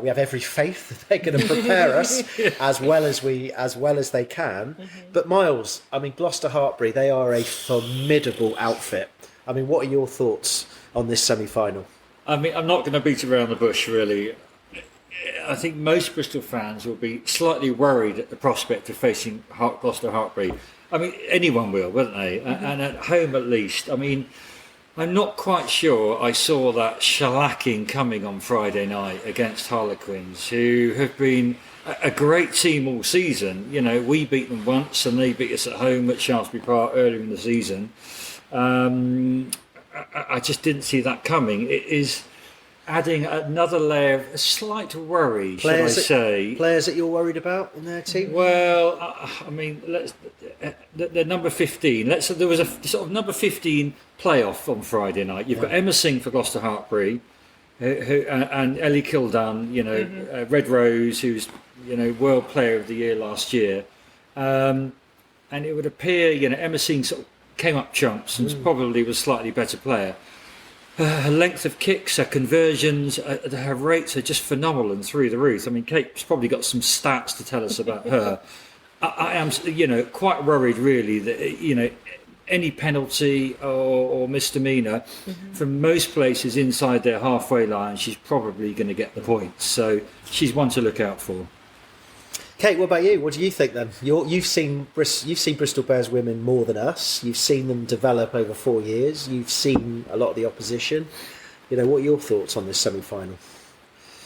A: we have every faith that they're going to prepare us as well as they can. But Miles, Gloucester-Hartpury, they are a formidable outfit. What are your thoughts on this semi-final?
B: I'm not going to beat around the bush, really. I think most Bristol fans will be slightly worried at the prospect of facing Gloucester-Hartpury. Anyone will, won't they? And at home at least. I'm not quite sure I saw that shellacking coming on Friday night against Harlequins, who have been a great team all season. We beat them once and they beat us at home at Shaftesbury Park earlier in the season. I just didn't see that coming. It is adding another layer of a slight worry, should I say.
A: Players that you're worried about in their team?
B: Well, they're number 15. There was a sort of number 15 playoff on Friday night. You've got Emma Singh for Gloucester-Hartpury, and Ellie Kildan, Red Rose, who's World Player of the Year last year. And it would appear, Emma Singh sort of came up chumps and probably was a slightly better player. Her length of kicks, her conversions, her rates are just phenomenal and through the roof. Kate's probably got some stats to tell us about her. I am, quite worried really that, any penalty or misdemeanour from most places inside their halfway line, she's probably going to get the points. So she's one to look out for.
A: Kate, what about you? What do you think then? You've seen Bristol Bears women more than us. You've seen them develop over 4 years. You've seen a lot of the opposition. What are your thoughts on this semi-final?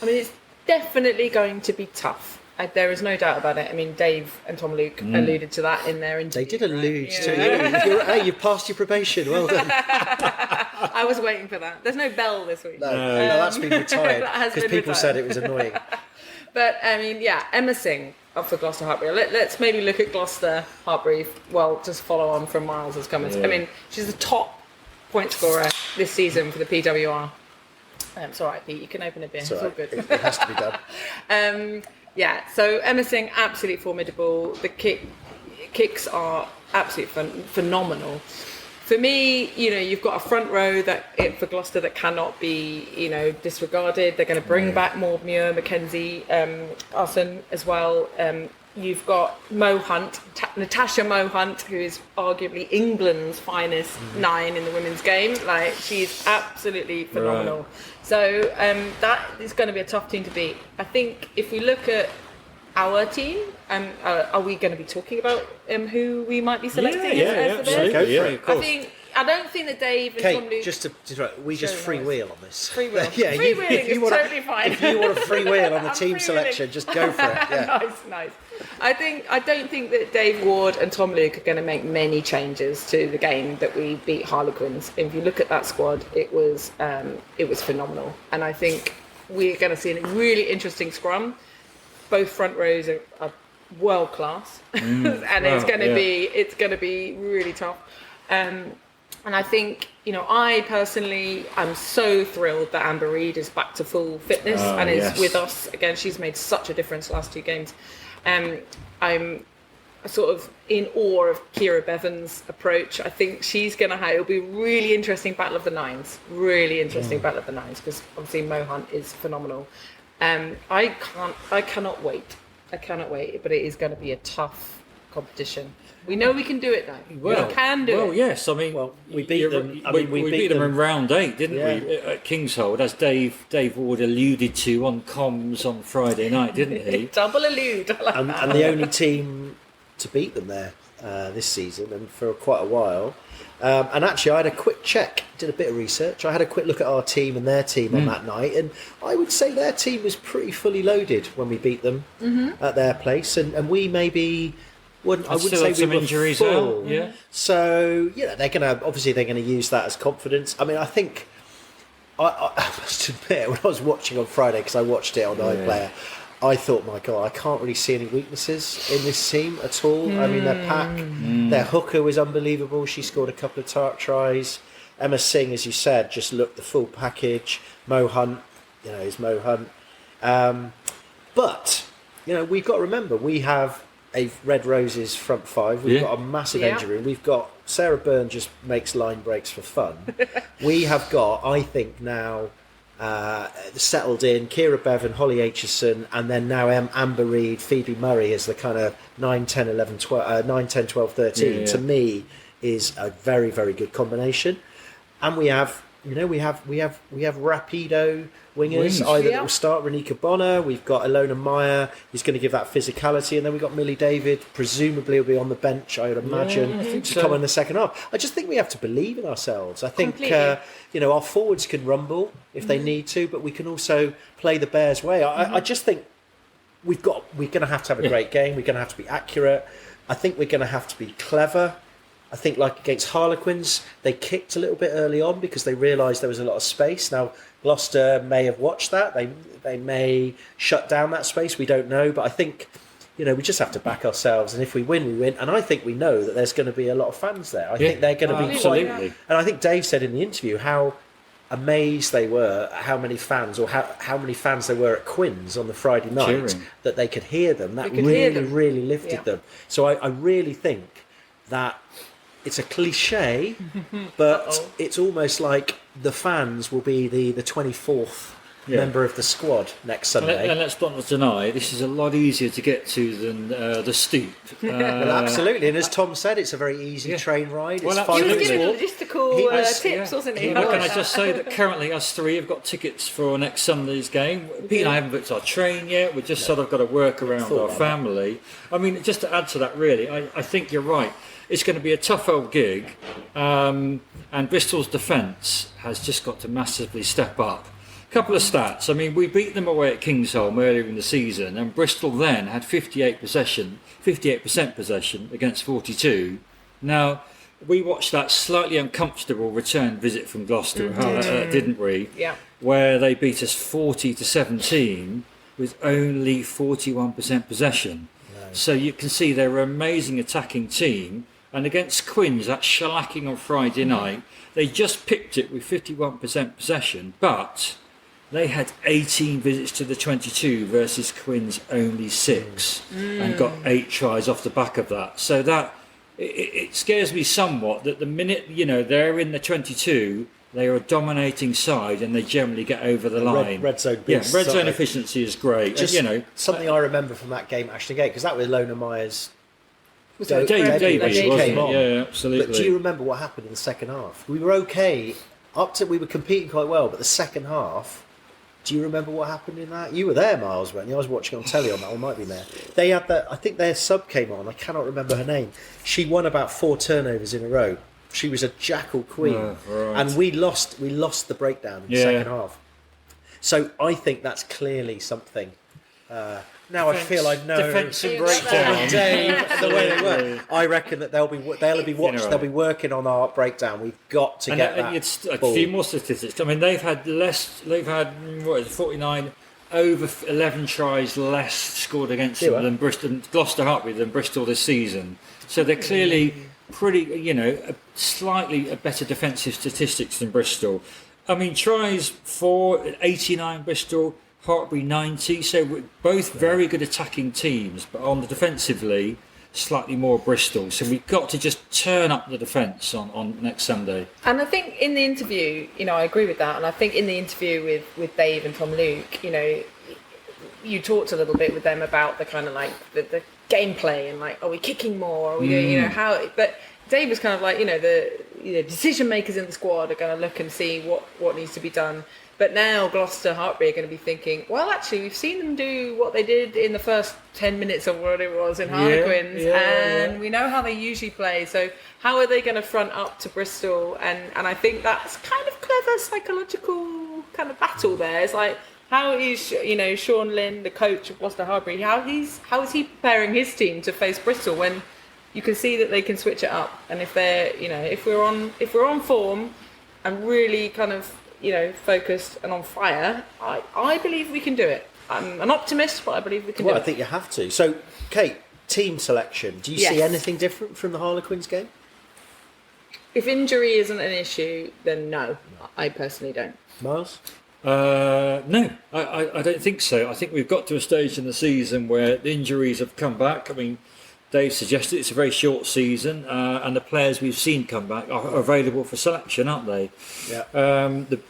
D: It's definitely going to be tough. There is no doubt about it. Dave and Tom Luke alluded to that in their interview.
A: They did allude to you. Hey, you've passed your probation. Well done.
D: I was waiting for that. There's no bell this week.
A: No, that's been retired
D: That has
A: because
D: been
A: people
D: retired.
A: said it was annoying.
D: But Emma Singh up for Gloucester-Hartpury. Let's maybe look at Gloucester-Hartpury. Well, just follow on from Miles' comments. She's the top point scorer this season for the PWR. It's all right, Pete. You can open a beer. It's all good.
A: It has to be done.
D: So Emma Singh, absolutely formidable. The kicks are absolutely phenomenal. For me, you've got a front row for Gloucester that cannot be, disregarded. They're going to bring back Maud Muir, Mackenzie Arson as well. you've got Natasha Mo Hunt, who is arguably England's finest 9 in the women's game. Like, she's absolutely phenomenal.
B: Right.
D: So that is going to be a tough team to beat. I think if we look at our team, are we going to be talking about who we might be selecting? as the
B: absolutely.
D: best?
B: Yeah, of course.
D: I don't think that Dave and Tom
A: Kate,
D: Luke...
A: just to we just freewheel on this.
D: Freewheel.
A: Yeah,
D: Freewheeling is totally fine.
A: If you want to freewheel on the
D: I'm
A: team
D: freewheeling.
A: selection, just go for it. Yeah.
D: Nice. I don't think that Dave Ward and Tom Luke are going to make many changes to the game that we beat Harlequins. If you look at that squad, it was phenomenal, and I think we're going to see a really interesting scrum. Both front rows are world class, and it's going to be really tough. And I think, I personally am so thrilled that Amber Reid is back to full fitness and is with us again. She's made such a difference the last 2 games. I'm sort of in awe of Kira Bevan's approach. I think she's going to have, it'll be a really interesting battle of the nines. Really interesting battle of the nines, because obviously Mo Hunt is phenomenal. I cannot wait. But it is going to be a tough competition. We know we can do it now. We can do it.
B: Well, yes. I mean,
A: we beat them.
B: We beat them in round 8, didn't we? At Kingshold, as Dave Ward alluded to on comms on Friday night, didn't he?
D: Double allude.
A: And the only team to beat them there this season, and for quite a while. And actually, I had a quick check, did a bit of research. I had a quick look at our team and their team on that night, and I would say their team was pretty fully loaded when we beat them at their place, and we maybe wouldn't. I wouldn't say
B: some
A: we were
B: injuries
A: full.
B: out. Yeah.
A: So they're gonna use that as confidence. I mean, I think I must admit, when I was watching on Friday, because I watched it on iPlayer, I thought, my God, I can't really see any weaknesses in this team at all. I mean, their pack, their hooker was unbelievable. She scored a couple of tries. Emma Singh, as you said, just looked the full package. Mo Hunt, is Mo Hunt. But, we've got to remember, we have a Red Roses front 5. We've got a massive engine room. We've got Sarah Byrne just makes line breaks for fun. We have got, I think now, settled in Kira Bevan, Holly Aitchison, and then now Amber Reid, Phoebe Murray as the kind of 9, 10, 11, 12, 9, 10, 12, 13. To me, is a very, very good combination. And we have, we have rapido wingers. Either that will start Renika Bonner. We've got Ilona Maher, who's going to give that physicality, and then we've got Millie David. Presumably, will be on the bench, I would imagine, to come in the second half. I just think we have to believe in ourselves. I think our forwards can rumble if they need to, but we can also play the Bears' way. I just think we're going to have a great game. We're going to have to be accurate. I think we're going to have to be clever. I think, like against Harlequins, they kicked a little bit early on because they realised there was a lot of space. Now, Gloucester may have watched that. They may shut down that space. We don't know. But I think, we just have to back ourselves. And if we win, we win. And I think we know that there's going to be a lot of fans there. I think they're going to be
B: absolutely.
A: And I think Dave said in the interview how amazed they were at how many fans, or how many fans there were at Quinn's on the Friday night,
B: cheering,
A: that they could hear them. That really lifted them. So I really think that it's a cliche, but it's almost like the fans will be the 24th member of the squad next Sunday.
B: And let's not deny, this is a lot easier to get to than the Stoop.
A: Well, absolutely. And as Tom said, it's a very easy train ride.
B: Well,
A: it's 5
D: he was
A: minutes
D: giving
A: walk.
D: logistical tips, wasn't he?
B: Can I just say that currently us 3 have got tickets for next Sunday's game. Pete and I haven't booked our train yet. We've just sort of got to work around our family. I mean, just to add to that, really, I think you're right. It's going to be a tough old gig, and Bristol's defence has just got to massively step up. A couple of stats. I mean, we beat them away at Kingsholm earlier in the season, and Bristol then had 58% possession against 42. Now, we watched that slightly uncomfortable return visit from Gloucester, didn't we?
D: Yeah.
B: Where they beat us 40-17 with only 41% possession. No. So you can see they're an amazing attacking team. And against Quins, that shellacking on Friday night, they just picked it with 51% possession, but they had 18 visits to the 22 versus Quins only 6, and got 8 tries off the back of that. So that it scares me somewhat that the minute they're in the 22, they are a dominating side and they generally get over the line.
A: Red zone
B: Yeah,
A: beats,
B: red
A: aren't
B: zone
A: they?
B: efficiency is great.
A: Just
B: And,
A: something I remember from that game at Ashton Gate, because that was Ilona Maher's
B: Debut,
A: she
B: wasn't
A: came
B: it?
A: on.
B: Yeah, absolutely.
A: But do you remember what happened in the second half? We were okay we were competing quite well, but the second half, do you remember what happened in that? You were there, Miles, weren't you? I was watching on telly on that, or might be there. They had I think their sub came on, I cannot remember her name. She won about 4 turnovers in a row. She was a jackal queen.
B: Right.
A: And we lost the breakdown in the second half. So I think that's clearly something. Now I feel I know
B: defensive breakdown.
A: Dave, the way they work. I reckon that they'll be working on our breakdown. We've got to get that.
B: It's a
A: ball.
B: few more statistics. I mean, they've had 49 over 11 tries less scored against them than Bristol, Gloucester-Hartpury than Bristol this season. So they're clearly pretty, slightly better defensive statistics than Bristol. I mean, tries for 89 Bristol, Hartpury 90, so we're both very good attacking teams, but on the defensively, slightly more Bristol. So we've got to just turn up the defence on next Sunday.
D: And I think in the interview, I agree with that. And I think in the interview with Dave and Tom Luke, you talked a little bit with them about the kind of like the gameplay and like, are we kicking more? Are we doing, how? But Dave was kind of like, the decision makers in the squad are going to look and see what needs to be done. But now Gloucester-Hartpury are going to be thinking, well, actually, we've seen them do what they did in the first 10 minutes of what it was in Harlequins, and we know how they usually play. So how are they going to front up to Bristol? And I think that's kind of clever psychological kind of battle there. It's like, how is Sean Lynn, the coach of Gloucester-Hartpury, how is he preparing his team to face Bristol when you can see that they can switch it up? And if they're if we're on form and really kind of focused and on fire, I believe we can do it. I'm an optimist, but I believe we can do it.
A: Well, I think you have to. So, Kate, team selection. Do you see anything different from the Harlequins game?
D: If injury isn't an issue, then no. I personally don't.
A: Miles?
B: No, I don't think so. I think we've got to a stage in the season where the injuries have come back. I mean, Dave suggested it's a very short season, and the players we've seen come back are available for selection, aren't they?
A: Yeah.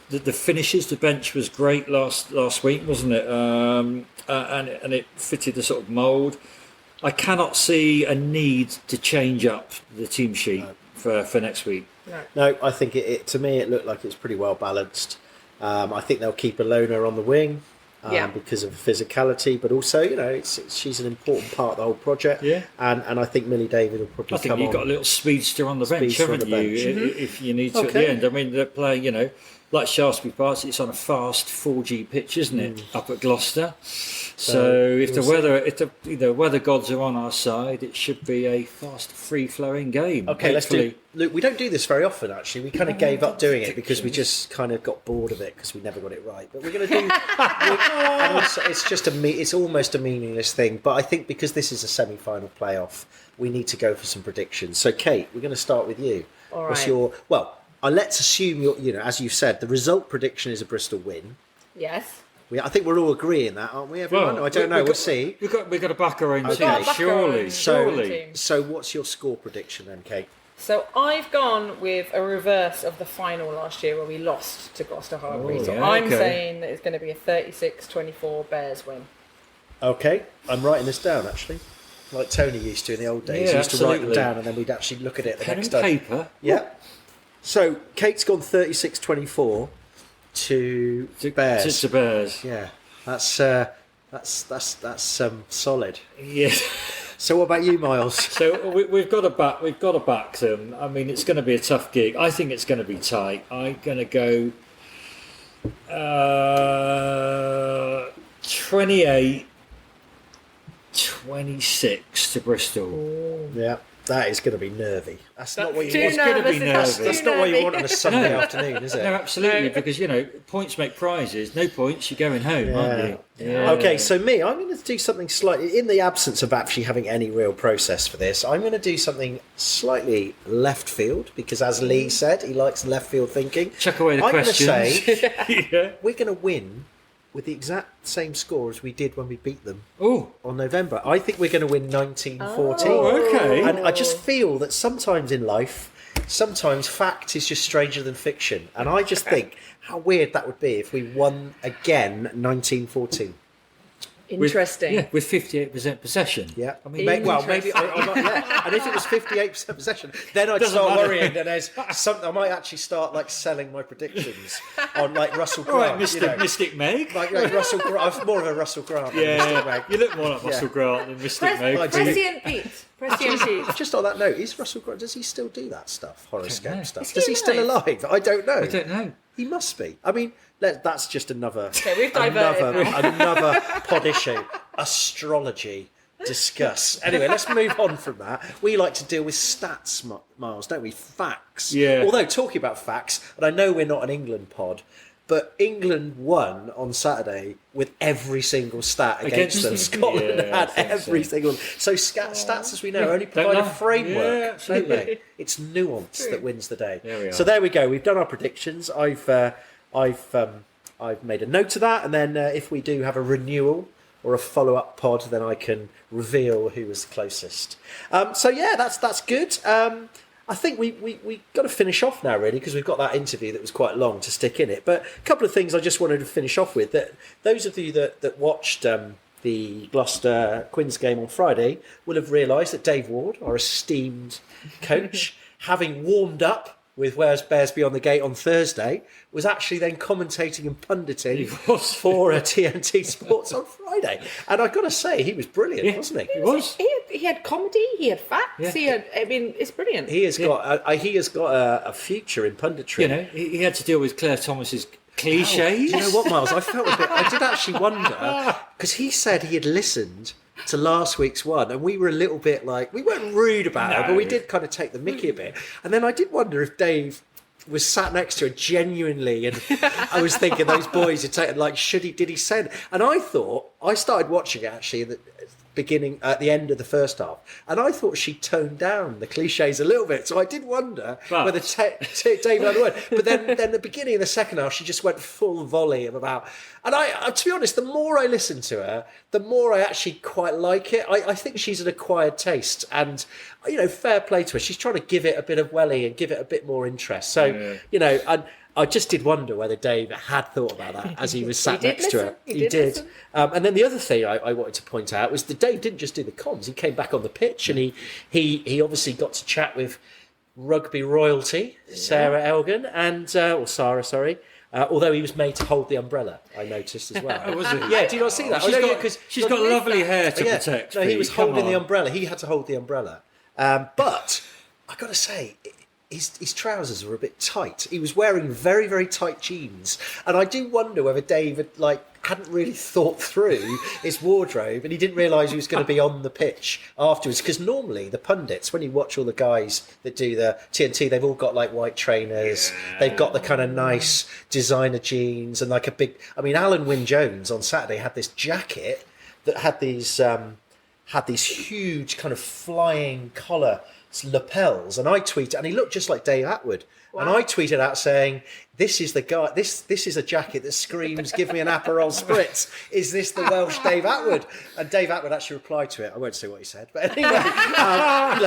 B: The finishes, the bench was great last week, wasn't it? And it fitted the sort of mould. I cannot see a need to change up the team sheet for next week.
A: No, I think to me it looked like it's pretty well balanced. I think they'll keep Ilona on the wing. Because of physicality, but also she's an important part of the whole project. Yeah, and I think Millie David will probably.
B: I think you've got a little speedster on the bench, haven't you? If you need to at the end. I mean, they're playing, like Shaftesbury Park. It's on a fast 4G pitch, isn't it? Up at Gloucester. So if the weather gods are on our side, it should be a fast, free-flowing game.
A: Okay, let's do. Look, we don't do this very often. Actually, we kind of gave up doing it because we just kind of got bored of it because we never got it right. But we're going to do. And also, it's almost a meaningless thing. But I think because this is a semi-final playoff, we need to go for some predictions. So, Kate, we're going to start with you.
D: All right.
A: What's your let's assume as you said, the result prediction is a Bristol win.
D: Yes.
A: I think we're all agreeing that, aren't we, everyone?
B: Well,
A: I don't know. We'll see.
B: We've got to back our own team,
D: Okay.
B: surely.
A: So what's your score prediction then, Kate?
D: So I've gone with a reverse of the final last year where we lost to Gloucester-Hartpury. I'm saying that it's going to be a 36-24 Bears win.
A: Okay, I'm writing this down actually, like Tony used to in the old days.
B: Yeah,
A: he used to write them down and then we'd actually look at it the
B: Pen
A: next
B: and
A: day.
B: paper.
A: Yeah. So Kate's gone 36-24 to Bears.
B: To Bears.
A: Yeah, that's solid.
B: Yeah.
A: So what about you, Miles?
B: So we've got to back them. I mean, it's going to be a tough gig. I think it's going to be tight. I'm going to go 28-26 to Bristol.
A: Yeah, that is going to be nervy. That's not what you
D: Too
A: want.
D: nervous,
A: That's not what you want on a Sunday afternoon, is it?
B: No, absolutely, because points make prizes. No points, you're going home, aren't you? Yeah.
A: Okay, so I'm going to do something slightly, in the absence of actually having any real process for this, I'm going to do something slightly left field, because as Lee said, he likes left field thinking.
B: Chuck away the questions.
A: I'm going to say, we're going to win with the exact same score as we did when we beat them on November. I think we're going to win 19-14.
B: Oh, okay.
A: And I just feel that sometimes in life, sometimes fact is just stranger than fiction. And I just think how weird that would be if we won again 1914.
D: Interesting.
B: With 58% possession.
A: Yeah. I mean, maybe, and if it was 58% possession, then I'd start worrying that there's something. I might actually start like selling my predictions on like Russell Grant.
B: Right, Mystic Meg.
A: Like Russell Grant. I'm more of a Russell Grant.
B: Yeah, you look more like Russell Grant than Mystic Meg.
D: Prescient Pete. Prescient Pete.
A: Just on that note, is Russell Grant? Does he still do that stuff? Horoscope stuff? Is he still alive? I don't know.
B: I don't know.
A: He must be. I mean, that's just another
D: Okay, we've diverted
A: another pod issue. Astrology. Discuss. Anyway, let's move on from that. We like to deal with stats, Miles, don't we? Facts.
B: Yeah.
A: Although, talking about facts, and I know we're not an England pod, but England won on Saturday with every single stat against them. Scotland had every single. So stats, as we know, only provide a framework, don't they? It's nuance that wins the day. So there we go. We've done our predictions. I've made a note of that, and then if we do have a renewal or a follow-up pod, then I can reveal who was the closest. So yeah, that's good. I think we got to finish off now, really, because we've got that interview that was quite long to stick in it. But a couple of things I just wanted to finish off with. That those of you that watched the Gloucester Quins game on Friday will have realised that Dave Ward, our esteemed coach, having warmed up with Where's Bears Beyond the Gate on Thursday, was actually then commentating and punditing for TNT Sports on Friday. And I've got to say, he was brilliant, wasn't he?
D: He was. He had comedy, he had facts, he had, I mean, it's brilliant.
A: He has got a future in punditry.
B: You know, he had to deal with Claire Thomas's cliches.
A: Do you know what, Miles? I did actually wonder, because he said he had listened to last week's one, and we were a little bit like, we weren't rude about it, but we did kind of take the mickey a bit. And then I did wonder if Dave was sat next to her genuinely, and I was thinking those boys had taken, like, did he send? And I started watching it actually at the end of the first half, and I thought she toned down the cliches a little bit. So I did wonder whether Dave had the word. But then the beginning of the second half, she just went full volley of about. And I, to be honest, the more I listen to her, the more I actually quite like it. I think she's an acquired taste, and fair play to her. She's trying to give it a bit of welly and give it a bit more interest. So and I just did wonder whether Dave had thought about that as he was sat next to her. He did. And then the other thing I wanted to point out was that Dave didn't just do the comms. He came back on the pitch, and he obviously got to chat with rugby royalty, Sarah Elgin, or Sarah, sorry. Although he was made to hold the umbrella, I noticed as well.
B: Was he?
A: Yeah, do you not see that?
B: She's got lovely hair to protect.
A: No, he was holding the umbrella. He had to hold the umbrella. But I got to say, his trousers were a bit tight. He was wearing very, very tight jeans, and I do wonder whether Dave hadn't really thought through his wardrobe, and he didn't realise he was going to be on the pitch afterwards. Because normally the pundits, when you watch all the guys that do the TNT, they've all got like white trainers. They've got the kind of nice designer jeans and like a big. I mean, Alan Wynne-Jones on Saturday had this jacket that had these huge kind of flying collar lapels, and I tweeted, and he looked just like Dave Atwood. Wow. And I tweeted out saying, "This is the guy. This is a jacket that screams, give me an Aperol Spritz. Is this the Welsh Dave Atwood?" And Dave Atwood actually replied to it. I won't say what he said, but anyway,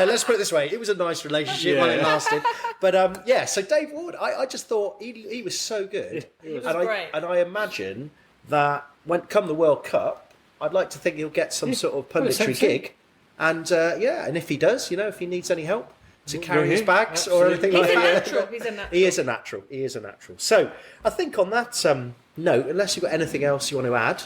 A: let's put it this way: it was a nice relationship while it lasted. But so Dave Ward, I just thought he was so good, and I imagine that come the World Cup, I'd like to think he'll get some sort of punditry gig. And and if he does, if he needs any help to carry his bags or anything like that. He is a natural. So I think on that note, unless you've got anything else you want to add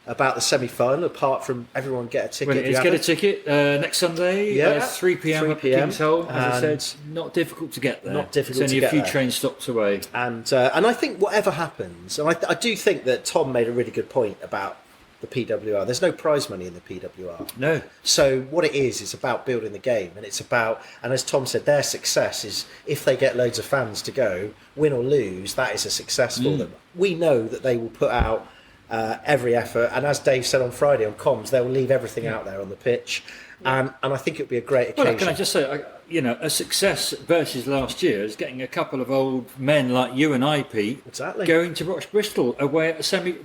A: about the semi-final, apart from everyone get a ticket.
B: Get a ticket next Sunday, 3 p.m. at King's Hole. As I said, it's not difficult to get there. It's only a few train stops away.
A: And I think whatever happens, and I do think that Tom made a really good point about the PWR. There's no prize money in the PWR.
B: No.
A: So what it is about building the game, and it's about, and as Tom said, their success is if they get loads of fans to go, win or lose, that is a success for them. We know that they will put out every effort, and as Dave said on Friday on comms, they will leave everything out there on the pitch, and I think it would be a great occasion.
B: Well, can I just say, a success versus last year is getting a couple of old men like you and I, Pete, going to watch Bristol away at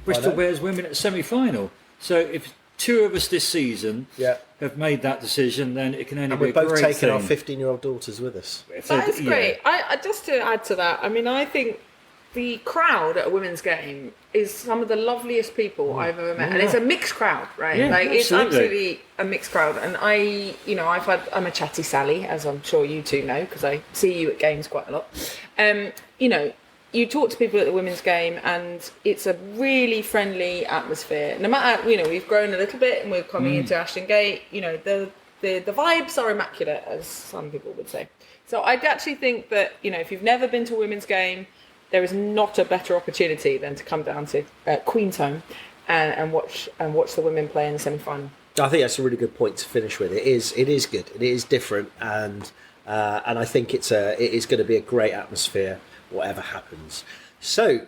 B: Bristol Bears women at semi-final. So if two of us this season
A: Yeah.
B: have made that decision, then it can only
A: And
B: be
A: we're
B: a
A: both
B: great
A: taking
B: thing.
A: our 15-year-old daughters with us.
D: That is great. I just to add to that, I mean, I think the crowd at a women's game is some of the loveliest people I've ever met, and it's a mixed crowd, right?
B: Yeah,
D: like it's
B: absolutely.
D: absolutely a mixed crowd. And I'm a chatty Sally, as I'm sure you two know, because I see you at games quite a lot. You talk to people at the women's game, and it's a really friendly atmosphere. No matter, we've grown a little bit, and we're coming into Ashton Gate. The vibes are immaculate, as some people would say. So I actually think that if you've never been to a women's game, there is not a better opportunity than to come down to Queen's-Home and watch the women play in the semi-final.
A: I think that's a really good point to finish with. It is good. It is different, and I think it is going to be a great atmosphere, whatever happens. So,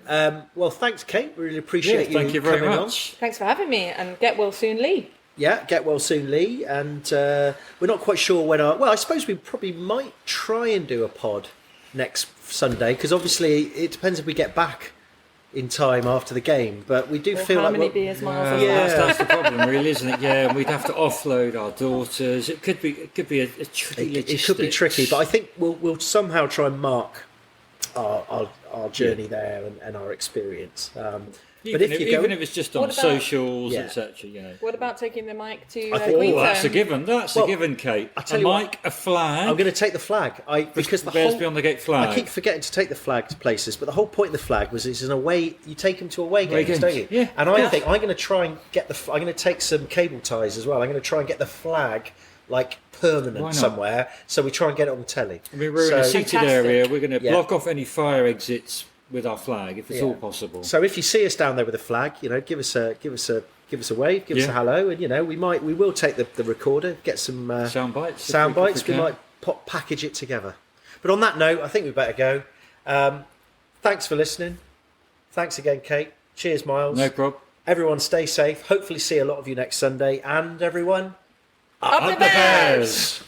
A: well, thanks, Kate. We really appreciate you.
B: Thank you very
A: coming
B: much.
D: Thanks for having me, and get well soon, Lee.
A: Yeah, get well soon, Lee. And we're not quite sure when I suppose we probably might try and do a pod next Sunday, because obviously it depends if we get back in time after the game. But we do feel
D: how
A: like
D: many beers, Miles?
B: That's the problem, really, isn't it? Yeah, we'd have to offload our daughters. It could be a tricky.
A: It could be tricky, but I think we'll somehow try and mark our journey there and our experience. But
B: even if it's just on
D: What about-
B: socials,
A: Yeah.
B: etc.
D: What about taking the mic to
A: I think-
D: Queen's-Home?
B: That's a given. That's a given, Kate.
A: I tell
B: A
A: you what,
B: mic, a flag.
A: I'm going to take the flag. Because the
B: Bears
A: whole
B: Beyond the Gate flag.
A: I keep forgetting to take the flag to places, but the whole point of the flag was it's an away. You take them to away
B: Away
A: games,
B: games,
A: don't you?
B: yeah.
A: And I think I'm going to try and get I'm going to take some cable ties as well. I'm going to try and get the flag like
B: Why
A: permanent
B: not?
A: somewhere, so we try and get it on the telly.
B: I mean, we're in a seated
D: Fantastic.
B: area. We're going to
A: Yeah.
B: block off any fire exits with our flag if it's all possible.
A: So if you see us down there with a flag, give us a wave, give us a
B: Yeah.
A: hello, and we will take the recorder, get some
B: Sound bites.
A: sound bites.
B: if
A: We
B: can.
A: might package it together. But on that note, I think we better go. Thanks for listening. Thanks again, Kate. Cheers, Miles.
B: No problem.
A: Everyone stay safe. Hopefully see a lot of you next Sunday. And everyone,
D: Up the Bears!